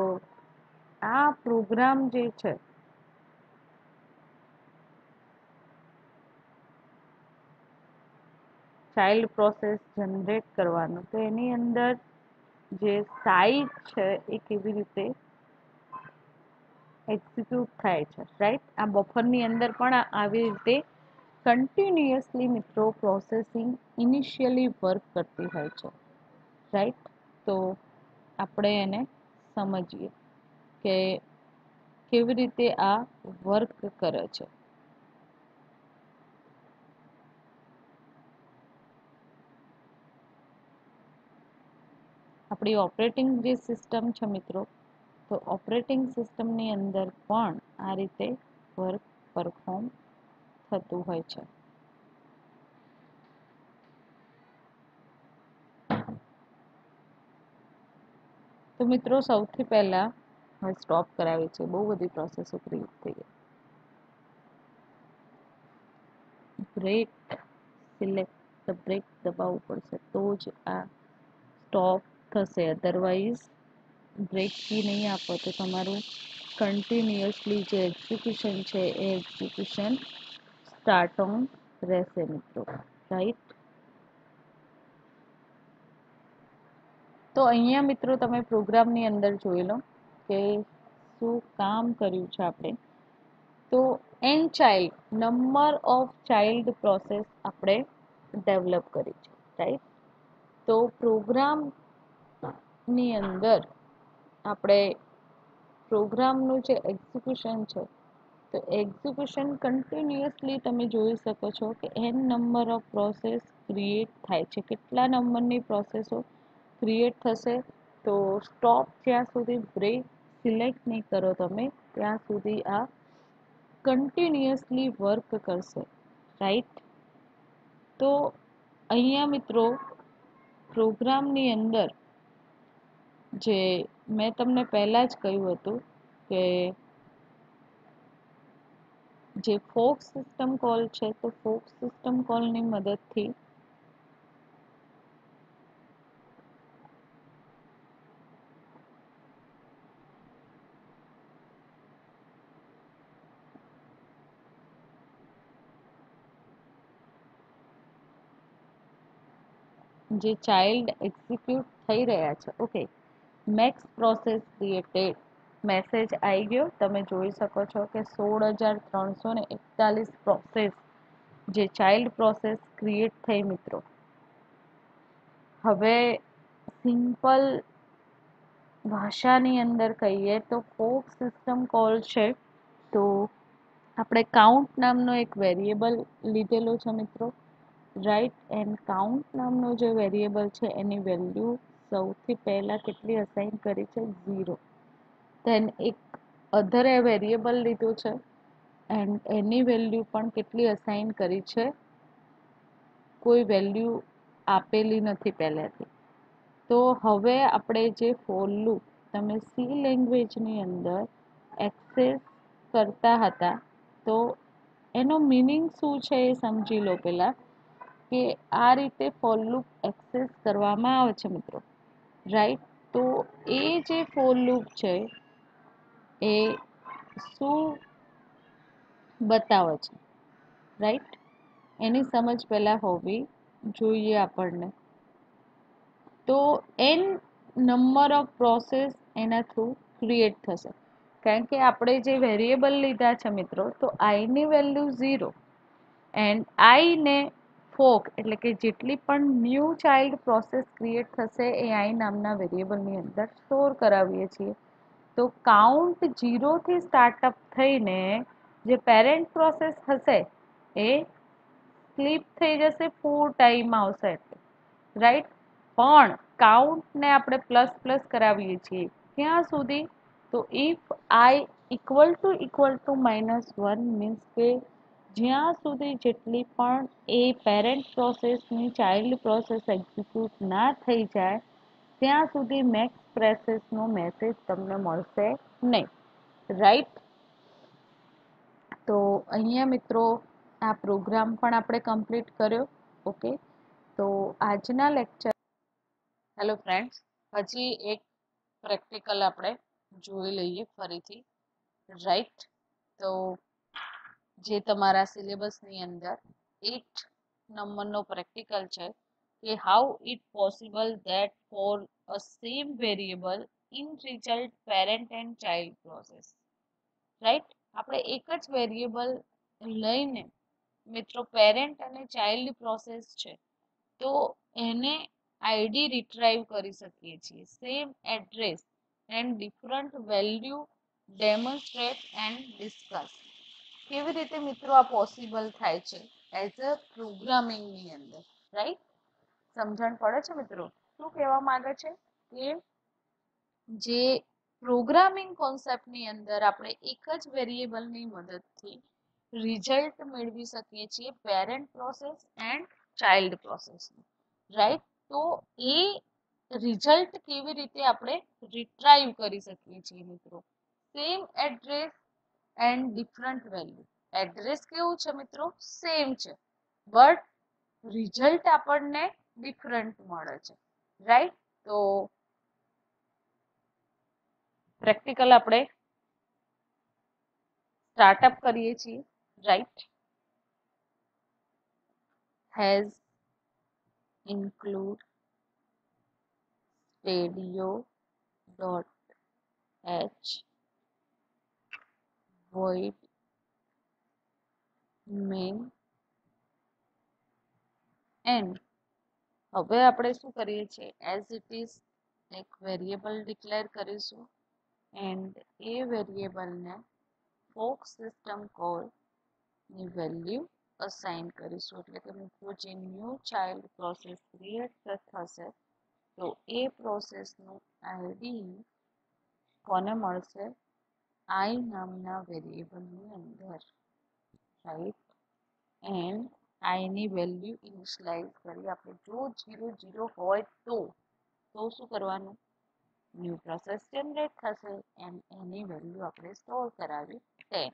આ પ્રોગ્રામ જે છે ચાઇલ્ડ પ્રોસેસ જનરેટ કરવાનું, તો એની અંદર જે સાઇઝ છે એ કેવી રીતે એક્ઝિક્યુટ થાય છે. રાઈટ. આ બફરની અંદર પણ આવી રીતે કન્ટિન્યુઅસલી મિત્રો પ્રોસેસિંગ ઇનિશિયલી વર્ક કરતી હોય છે. રાઈટ. તો આપણે એને સમજીએ કે કેવી રીતે આ વર્ક કરે છે. આપણી ઓપરેટિંગ જે સિસ્ટમ છે મિત્રો, તો ઓપરેટિંગ સિસ્ટમની અંદર પણ આ રીતે વર્ક પરફોર્મ થતું હોય છે. તો મિત્રો સૌથી પહેલા હવે સ્ટોપ કરાવી છે, બહુ બધી પ્રોસેસો ક્રિએટ થઈ ગઈ. બ્રેક સિલેક્ટ ધ બ્રેક દબાવવું પડશે તો જ આ સ્ટોપ થશે, અધરવાઇઝ બ્રેક કી નહીં આપો તો તમારું કન્ટિન્યુઅસલી જે એક્ઝિક્યુશન છે એ એક્ઝિક્યુશન સ્ટાર્ટ ઓન રહેશે મિત્રો, રાઈટ. તો અહીંયા મિત્રો તમે પ્રોગ્રામની અંદર જોઈ લો કે શું કામ કર્યું છે આપણે. તો n child, number of child process આપણે ડેવલપ કરી છે, રાઈટ. તો પ્રોગ્રામની અંદર આપણે પ્રોગ્રામનું જે એક્ઝિક્યુશન છે, તો એક્ઝિક્યુશન કન્ટિન્યુઅસલી તમે જોઈ શકો છો કે n number of process create થાય છે. કેટલા નંબરની પ્રોસેસો ક્રિએટ થશે? તો સ્ટોપ જ્યાં સુધી બ્રેક સિલેક્ટ નહીં કરો તમે ત્યાં સુધી આ કન્ટિન્યુઅસલી વર્ક કરશે, રાઈટ. તો અહીંયા મિત્રો પ્રોગ્રામની અંદર જે મેં તમને પહેલાં જ કહ્યું હતું કે જે ફોક સિસ્ટમ કોલ છે, તો ફોક સિસ્ટમ કોલની મદદથી જે ચાઇલ્ડ એક્ઝિક્યુટ થઈ રહ્યા છે, okay, max process created message આવી ગયો. તમે જોઈ શકો છો કે 16,341 પ્રોસેસ જે ચાઇલ્ડ પ્રોસેસ ક્રિએટ થઈ મિત્રો. હવે સિમ્પલ ભાષાની અંદર કહીએ તો ફોક સિસ્ટમ કોલ છે. તો આપણે કાઉન્ટ નામનો એક વેરિયેબલ લીધેલો છે મિત્રો, રાઈટ. એન્ડ કાઉન્ટ નામનો જે વેરિયેબલ છે એની વેલ્યુ સૌથી પહેલાં કેટલી અસાઇન કરી છે? 0. ધેન એક અધર વેરિયેબલ લીધું છે એન્ડ એની વેલ્યુ પણ કેટલી અસાઇન કરી છે? કોઈ વેલ્યુ આપેલી નથી પહેલેથી. તો હવે આપણે જે ફોર લૂપ તમે સી લેંગ્વેજની અંદર એક્સેસ કરતા હતા, તો એનો મિનિંગ શું છે એ સમજી લો પહેલાં, કે આ રીતે ફોર લૂપ એક્સેસ કરવામાં આવે છે મિત્રો, રાઈટ. તો એ જે ફોર લૂપ છે એ શું બતાવે છે, રાઈટ. એની સમજ પહેલાં હોવી જોઈએ આપણને. તો એન નંબર ઓફ પ્રોસેસ એના થ્રુ ક્રિએટ થશે, કારણ કે આપણે જે વેરિયેબલ લીધા છે મિત્રો, તો આઈની વેલ્યુ 0 એન્ડ આઈને ફોક એટલે કે જેટલી પણ ન્યૂ ચાઇલ્ડ પ્રોસેસ ક્રિએટ થશે એ આઈ નામના વેરિયેબલની અંદર સ્ટોર કરાવીએ છીએ. તો કાઉન્ટ 0થી સ્ટાર્ટઅપ થઈને જે પેરેન્ટ પ્રોસેસ હશે એ સ્લીપ થઈ જશે, ફૂલ ટાઈમ આવશે, રાઈટ. પણ કાઉન્ટને આપણે પ્લસ પ્લસ કરાવીએ છીએ ક્યાં સુધી? તો if I equal two -1 means કે જ્યાં સુધી જેટલી પણ એ પેરેન્ટ પ્રોસેસની ચાઇલ્ડ પ્રોસેસ એક્ઝિક્યુટ ના થઈ જાય ત્યાં સુધી મેક્સ પ્રોસેસનો મેસેજ તમને મળશે નહીં, રાઈટ. તો અહીંયા મિત્રો આ પ્રોગ્રામ પણ આપણે કમ્પ્લીટ કર્યો, ઓકે. તો આજના લેક્ચર, હેલો ફ્રેન્ડ્સ, હજી એક પ્રેક્ટિકલ આપણે જોઈ લઈએ ફરીથી, રાઈટ. તો જે તમારા સિલેબસની અંદર 8 નંબરનો પ્રેક્ટિકલ છે કે how it possible that for a same variable in result parent and child process, right. આપણે એક જ વેરિયેબલ લઈને મિત્રો પેરેન્ટ અને ચાઇલ્ડ પ્રોસેસ છે તો એને આઈડી રિટ્રાઈવ કરી શકીએ છીએ, same address and different value demonstrate and discuss. કેવી રીતે મિત્રો આ પોસિબલ થાય છે એઝ અ પ્રોગ્રામિંગની અંદર, રાઈટ. સમજણ પડે છે મિત્રો? શું કહેવા માંગે છે કે જે પ્રોગ્રામિંગ કોન્સેપ્ટની અંદર આપણે એક જ વેરિયેબલની મદદથી રિઝલ્ટ મેળવી શકીએ છીએ parent process and child process, right. તો એ રિઝલ્ટ કેવી રીતે આપણે રિટ્રાઈવ કરી શકીએ છીએ મિત્રો? Same address and different value. Address કેવું છે મિત્રો? સેમ છે, બટ રિઝલ્ટ આપણને ડિફરન્ટ મળે છે, રાઈટ. તો પ્રેક્ટિકલ આપણે સ્ટાર્ટઅપ કરીએ છીએ, right. Has include stadio.h void main and હવે આપણે શું કરીએ છીએ, એઝ ઇટ ઇઝ એક વેરિયેબલ ડિક્લેર કરીશું એન્ડ એ વેરિયેબલને ફોક સિસ્ટમ કોલની વેલ્યુ અસાઇન કરીશું. એટલે કે મિત્રો જે ન્યૂ ચાઇલ્ડ પ્રોસેસ ક્રિએટ થશે તો એ પ્રોસેસનું આઈડી કોને મળશે, આઈ નામના વેરિયેબલની અંદર, રાઈટ. એન્ડ આઈની વેલ્યુ ઇનિશિયલાઇઝ કરી આપણે જો 0 હોય તો શું કરવાનું, ન્યૂ પ્રોસેસ જનરેટ થશે એન્ડ એની વેલ્યુ આપણે સ્ટોર કરાવી 10,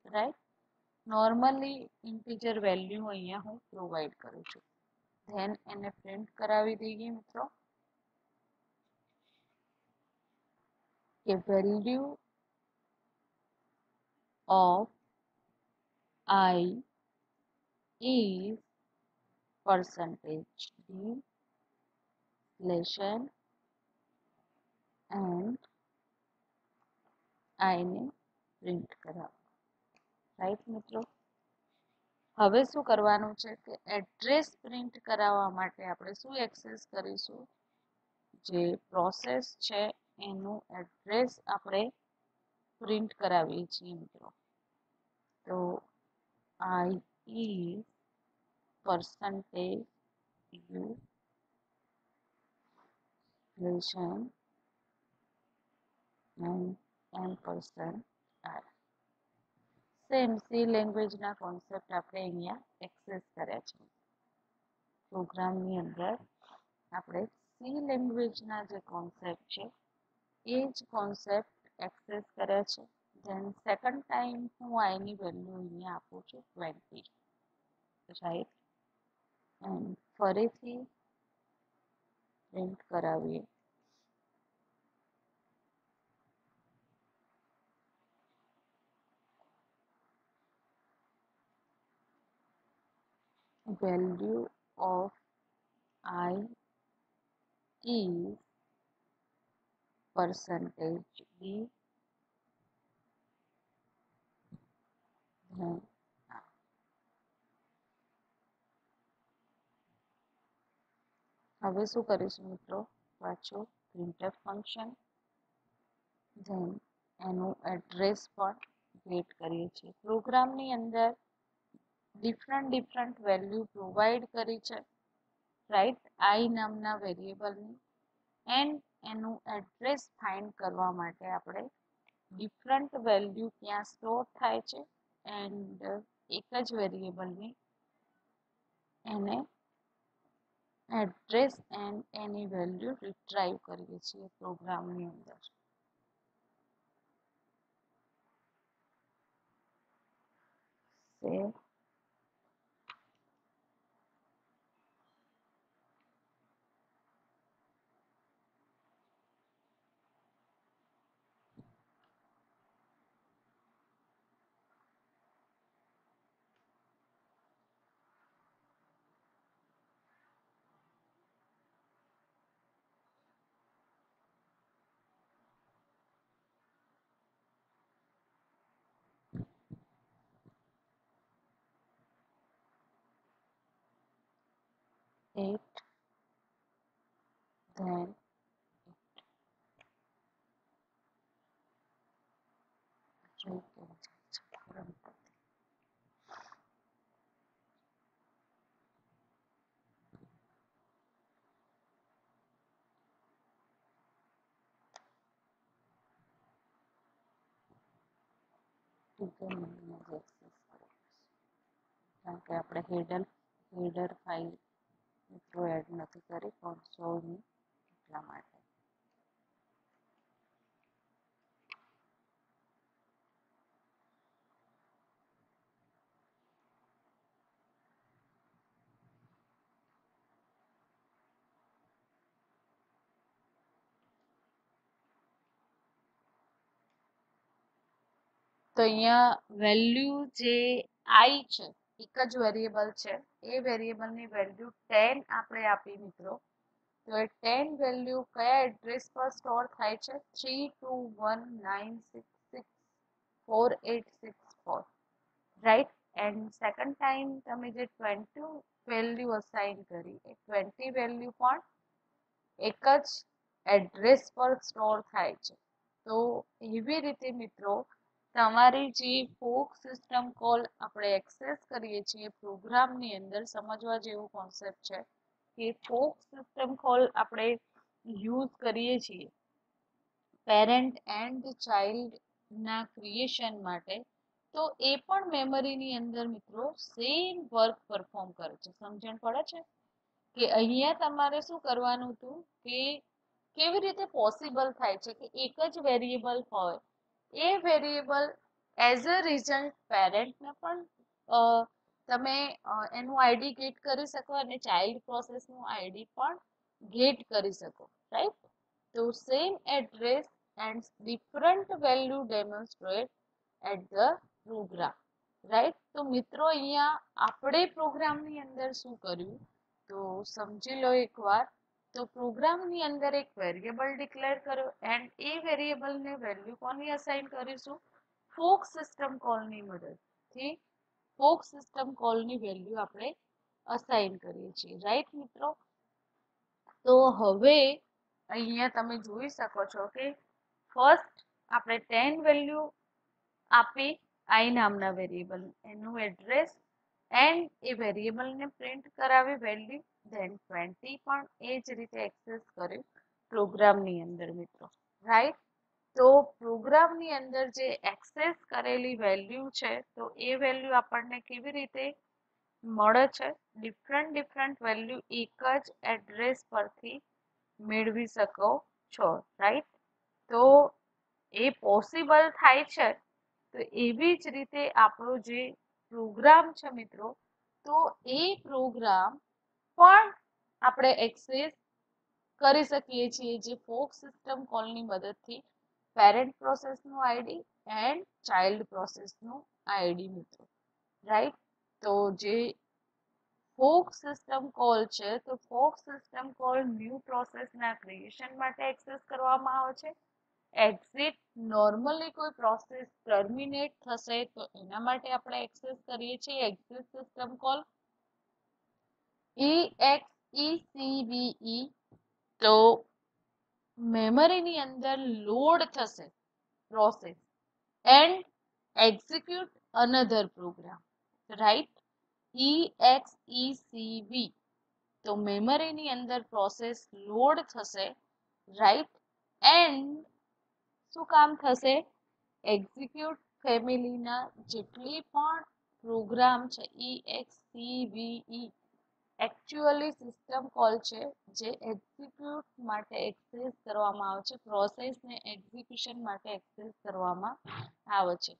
રાઈટ. નોર્મલી ઇન્ટીજર વેલ્યુ અહીંયા હું પ્રોવાઈડ કરું છું. ધેન એને પ્રિન્ટ કરાવી દઈએ મિત્રો કે value of I is percentage d lesson and આઈને પ્રિન્ટ કરાવો, રાઈટ મિત્રો. હવે શું કરવાનું છે કે એડ્રેસ પ્રિન્ટ કરાવવા માટે આપણે શું એક્સેસ કરીશું, જે પ્રોસેસ છે એનું એડ્રેસ આપણે પ્રિન્ટ કરાવીએ છીએ મિત્રો. તો આઈ is percentage u લેશન and ampersand r. Same C લેંગ્વેજના કોન્સેપ્ટ આપણે અહીંયા એક્સેસ કર્યા છે. પ્રોગ્રામની અંદર આપણે સી લેંગ્વેજના જે કોન્સેપ્ટ છે એ જ કોન્સેપ્ટ એક્સેસ કર્યા છે. ધેન સેકન્ડ ટાઈમ હું આઈની વેલ્યુ અહીંયા આપું છું 20, રાઈટ. એન્ડ ફરીથી પ્રિન્ટ કરાવીએ value of I is percentage d. હવે શું કરીશું મિત્રો, પાછું printf ફંક્શન, ધેન એનું એડ્રેસ પણ વેટ કરીએ છીએ. પ્રોગ્રામની અંદર ડિફરન્ટ વેલ્યુ પ્રોવાઈડ કરી છે, રાઈટ, આઈ નામના વેરિયેબલની. એન્ડ એનું એડ્રેસ ફાઇન્ડ કરવા માટે આપણે ડિફરન્ટ વેલ્યુ ત્યાં સ્ટોર થાય છે એન્ડ એક જ વેરિયેબલની એને address and any value retrieve કરીએ છીએ પ્રોગ્રામની અંદર. સેવ. Eight, then કારણ કે આપણે હેડર ફાઇલ મિત્રો એડ નથી કરી કોન્સોલની, એટલા માટે. તો અહીંયા વેલ્યુ જે આઈ છે, એક જ વેરિયેબલ છે, એ વેરિયેબલની વેલ્યુ 10 આપણે આપી મિત્રો. તો એ 10 વેલ્યુ કયા એડ્રેસ પર સ્ટોર થાય છે? 32196648664, રાઈટ. એન્ડ સેકન્ડ ટાઈમ તમે જે 20 વેલ્યુ અસાઇન કરી, એ 20 વેલ્યુ પણ એક જ એડ્રેસ પર સ્ટોર થાય છે. તો એવી રીતે મિત્રો તમારી જે ફોક સિસ્ટમ કોલ આપણે એક્સેસ કરીએ છીએ પ્રોગ્રામની અંદર, સમજવા જેવું કોન્સેપ્ટ છે કે ફોક સિસ્ટમ કોલ આપણે યુઝ કરીએ છીએ પેરેન્ટ એન્ડ ચાઇલ્ડ ના ક્રિએશન માટે. તો એ પણ મેમરીની અંદર મિત્રો સેમ વર્ક પરફોર્મ કરે છે. સમજણ પડે છે કે અહીંયા તમારે શું કરવાનું હતું કે કેવી રીતે પોસિબલ થાય છે કે એક જ વેરિયેબલ હોય, એ વેરિયેબલ એઝ અ રિઝલ્ટ પેરેન્ટને પણ તમે એનું આઈડી ગેટ કરી શકો અને ચાઇલ્ડ પ્રોસેસનું આઈડી પણ ગેટ કરી શકો, રાઈટ. તો same address and different value demonstrate at the program, right. તો મિત્રો અહીંયા આપણે પ્રોગ્રામની અંદર શું કર્યું તો સમજી લો એકવાર. તો પ્રોગ્રામની અંદર એક વેરિયેબલ ડિક્લેર કર્યો એન્ડ એ વેરિયેબલને વેલ્યુ કોની અસાઇન કરીશું? ફોક સિસ્ટમ કોલની મદદથી ફોક સિસ્ટમ કોલની વેલ્યુ આપણે અસાઇન કરીએ છીએ, રાઈટ મિત્રો. તો હવે અહીંયા તમે જોઈ શકો છો કે ફર્સ્ટ આપણે 10 વેલ્યુ આપી આઈ નામના વેરિયેબલ, એનું એડ્રેસ એન્ડ એ વેરિયેબલને પ્રિન્ટ કરાવી વેલ્યુ, ધેન 20 પણ એ જ રીતે એક્સેસ કર્યું પ્રોગ્રામની અંદર મિત્રો, રાઈટ. તો પ્રોગ્રામની અંદર જે એક્સેસ કરેલી વેલ્યુ છે, તો એ વેલ્યુ આપણને કેવી રીતે મળે છે? ડિફરન્ટ વેલ્યુ એક જ એડ્રેસ પરથી મેળવી શકો છો, રાઈટ. તો એ પોસિબલ થાય છે. તો એવી જ રીતે આપણો જે પ્રોગ્રામ છે મિત્રો, તો એ પ્રોગ્રામ પણ આપણે એક્સેસ કરી શકીએ છીએ જે ફોક સિસ્ટમ કોલની મદદથી પેરેન્ટ પ્રોસેસનું આઈડી એન્ડ ચાઇલ્ડ પ્રોસેસનું આઈડી મિત્રો, રાઈટ. તો જે ફોક સિસ્ટમ કોલ છે, તો ફોક સિસ્ટમ કોલ ન્યૂ પ્રોસેસના ક્રિએશન માટે એક્સેસ કરવામાં આવે છે. એક્ઝિટ નોર્મલી કોઈ પ્રોસેસ ટર્મિનેટ થશે તો એના માટે આપણે એક્સેસ કરીએ છીએ એક્ઝિટ સિસ્ટમ કોલ. EXECVE તો મેમરીની અંદર લોડ થશે process and execute another program, right. EXECV તો મેમરીની અંદર પ્રોસેસ લોડ થશે, રાઈટ. એન્ડ શું કામ થશે? એક્ઝિક્યુટ ફેમિલીના જેટલી પણ પ્રોગ્રામ છે EXCVE એકચ્યુઅલી સિસ્ટમ કોલ છે જે એક્ઝિક્યુટ માટે એક્સેસ કરવામાં આવે છે, પ્રોસેસને એક્ઝિક્યુશન માટે એક્સેસ કરવામાં આવે છે.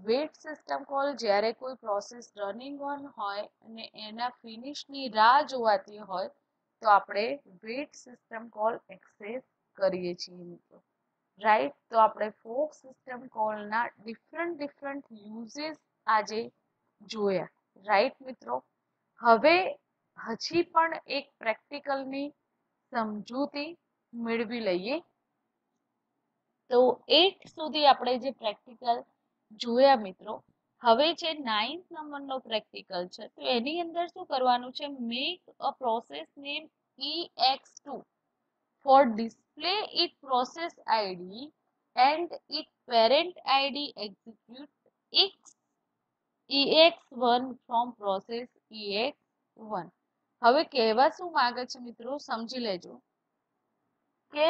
વેઇટ સિસ્ટમ કોલ જ્યારે કોઈ પ્રોસેસ રનિંગ ઓન હોય અને એના ફિનિશની રાહ જોવાતી હોય તો આપણે વેઇટ સિસ્ટમ કોલ એક્સેસ કરીએ છીએ મિત્રો, રાઈટ. તો આપણે ફોક સિસ્ટમ કોલના ડિફરન્ટ યુઝીસ આજે જોયા, રાઈટ મિત્રો. હવે હજી પણ એક પ્રેક્ટિકલની સમજૂતી મેળવી લઈએ. તો 8 સુધી આપણે જે પ્રેક્ટિકલ જોયા મિત્રો, હવે જે 9th નંબરનો પ્રેક્ટિકલ છે, તો એની અંદર શું કરવાનું છે? Make a process name EX2 for display its process ID and its parent ID execute EX1 from process EX1. હવે કહેવા શું માંગે છે મિત્રો, સમજી લેજો કે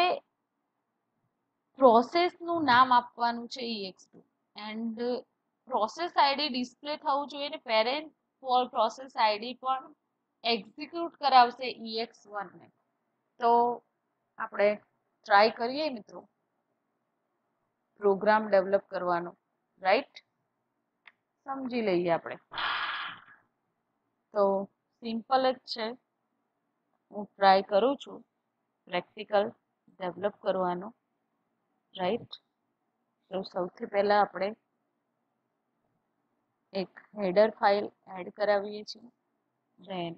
પ્રોસેસનું નામ આપવાનું છે EX2 and process ID display થવું જોઈએ ને પેરેન્ટ ફોર પ્રોસેસ આઈડી પણ એક્ઝિક્યુટ કરાવશે EX1 ને. તો આપણે ટ્રાય કરીએ મિત્રો પ્રોગ્રામ ડેવલપ કરવાનો, રાઈટ. સમજી લઈએ આપણે. તો સિમ્પલ જ છે, હું ટ્રાય કરું છું પ્રેક્ટિકલ ડેવલપ કરવાનો, રાઈટ. તો સૌથી પહેલા આપણે એક હેડર ફાઇલ એડ કરાવીએ છીએ. Then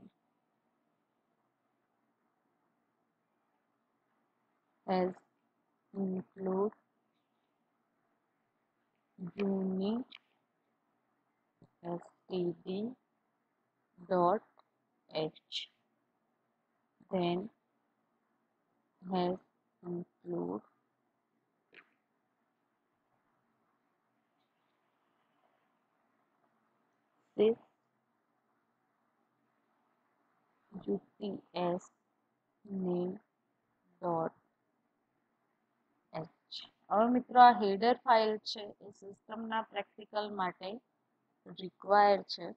as include unique std.h. Then has include this uts name dot h. હવે મિત્રો આ હેડર ફાઇલ છે એ સિસ્ટમના પ્રેક્ટિકલ માટે રિક્વાયર્ડ છે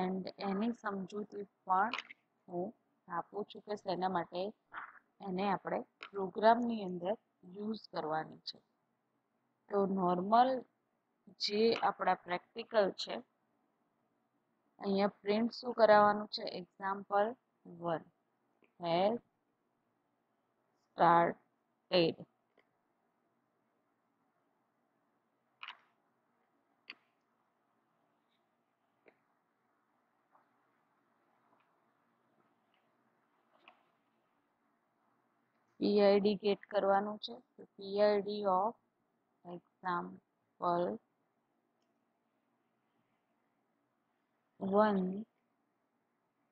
એન્ડ એની સમજૂતી પણ હું આપું છું કે શેના માટે એને આપણે પ્રોગ્રામની અંદર યુઝ કરવાની છે. તો નોર્મલ જે આપણા પ્રેક્ટિકલ છે અહીંયા પ્રિન્ટ શું કરાવવાનું છે? example1 has started. PID gate કરવાનું છે. તો PID ઓફ example1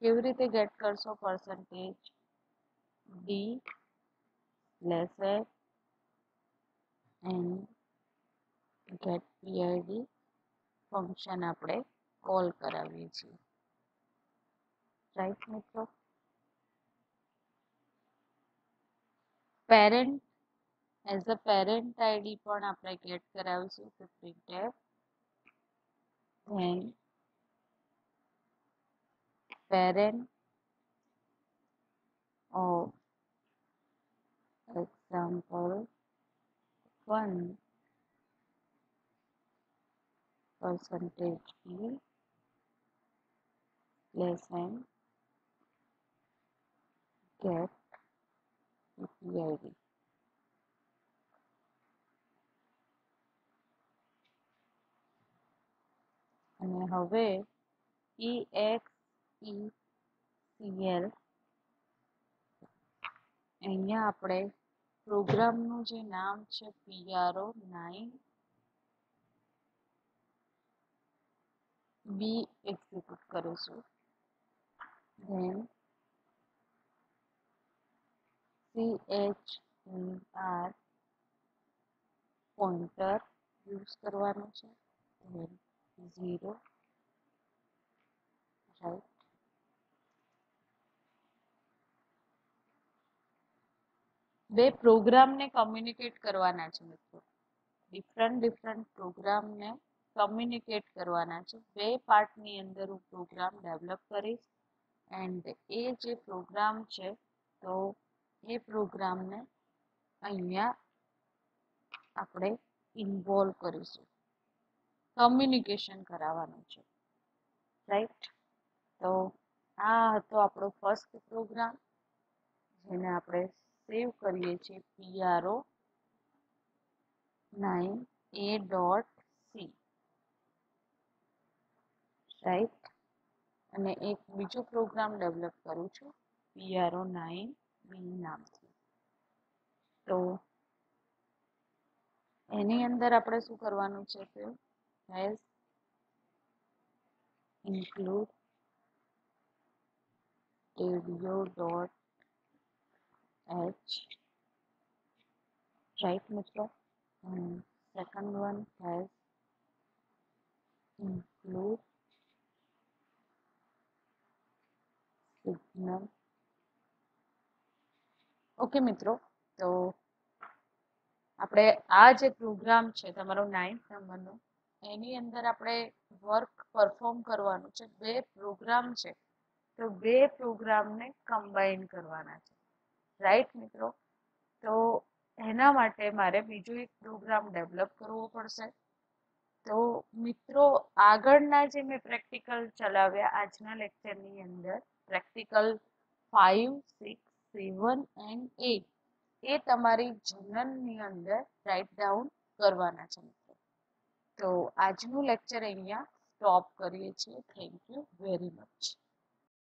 કેવી રીતે ગેટ કરશો? percentage d laser and get PID function આપણે કોલ કરાવીએ છીએ. રાઈટ મિત્રો? Parent as a parent ID પણ આપણે ગેટ કરાવીશું. તો printf then parent of example1 percentage d less than get PID. અને હવે EXECL અહીંયા આપણે પ્રોગ્રામનું જે નામ છે PRO9B એક્ઝિક્યુટ કરીશું. then CHER પોઇન્ટર યુઝ કરવાનું છે. then 0 right. બે પ્રોગ્રામને કમ્યુનિકેટ કરવાના છે મિત્રો. ડિફરન્ટ પ્રોગ્રામને કમ્યુનિકેટ કરવાના છે. બે પાર્ટની અંદર હું પ્રોગ્રામ ડેવલપ કરીશ એન્ડ એ જે પ્રોગ્રામ છે તો એ પ્રોગ્રામને અહીંયા આપણે ઇન્વોલ્વ કરીશું. કમ્યુનિકેશન કરાવવાનું છે. રાઈટ? તો આ હતો આપણો ફર્સ્ટ પ્રોગ્રામ જેને આપણે સેવ કરીએ છીએ PRO9A.C. રાઈટ? અને એક બીજો પ્રોગ્રામ ડેવલપ કરું છું PRO9B નામથી. તો એની અંદર આપણે શું કરવાનું છે? તો has include radio.h. right મિત્રો? second one has include signal. Okay મિત્રો, તો આપણે આ જે પ્રોગ્રામ છે તમારો 9th નંબરનો એની અંદર આપણે વર્ક પરફોર્મ કરવાનું છે. બે પ્રોગ્રામ છે તો બે પ્રોગ્રામને કમ્બાઈન કરવાના છે. રાઈટ મિત્રો? તો એના માટે મારે બીજો એક પ્રોગ્રામ ડેવલપ કરવો પડશે. તો મિત્રો આગળના જે મેં પ્રેક્ટિકલ ચલાવ્યા આજના લેક્ચરની અંદર પ્રેક્ટિકલ 5, 6, 7 and 8 એ તમારી જર્નલની અંદર રાઇટ ડાઉન કરવાના છે મિત્રો. તો આજનું લેક્ચર અહીંયા સ્ટોપ કરીએ છીએ. Thank you very much.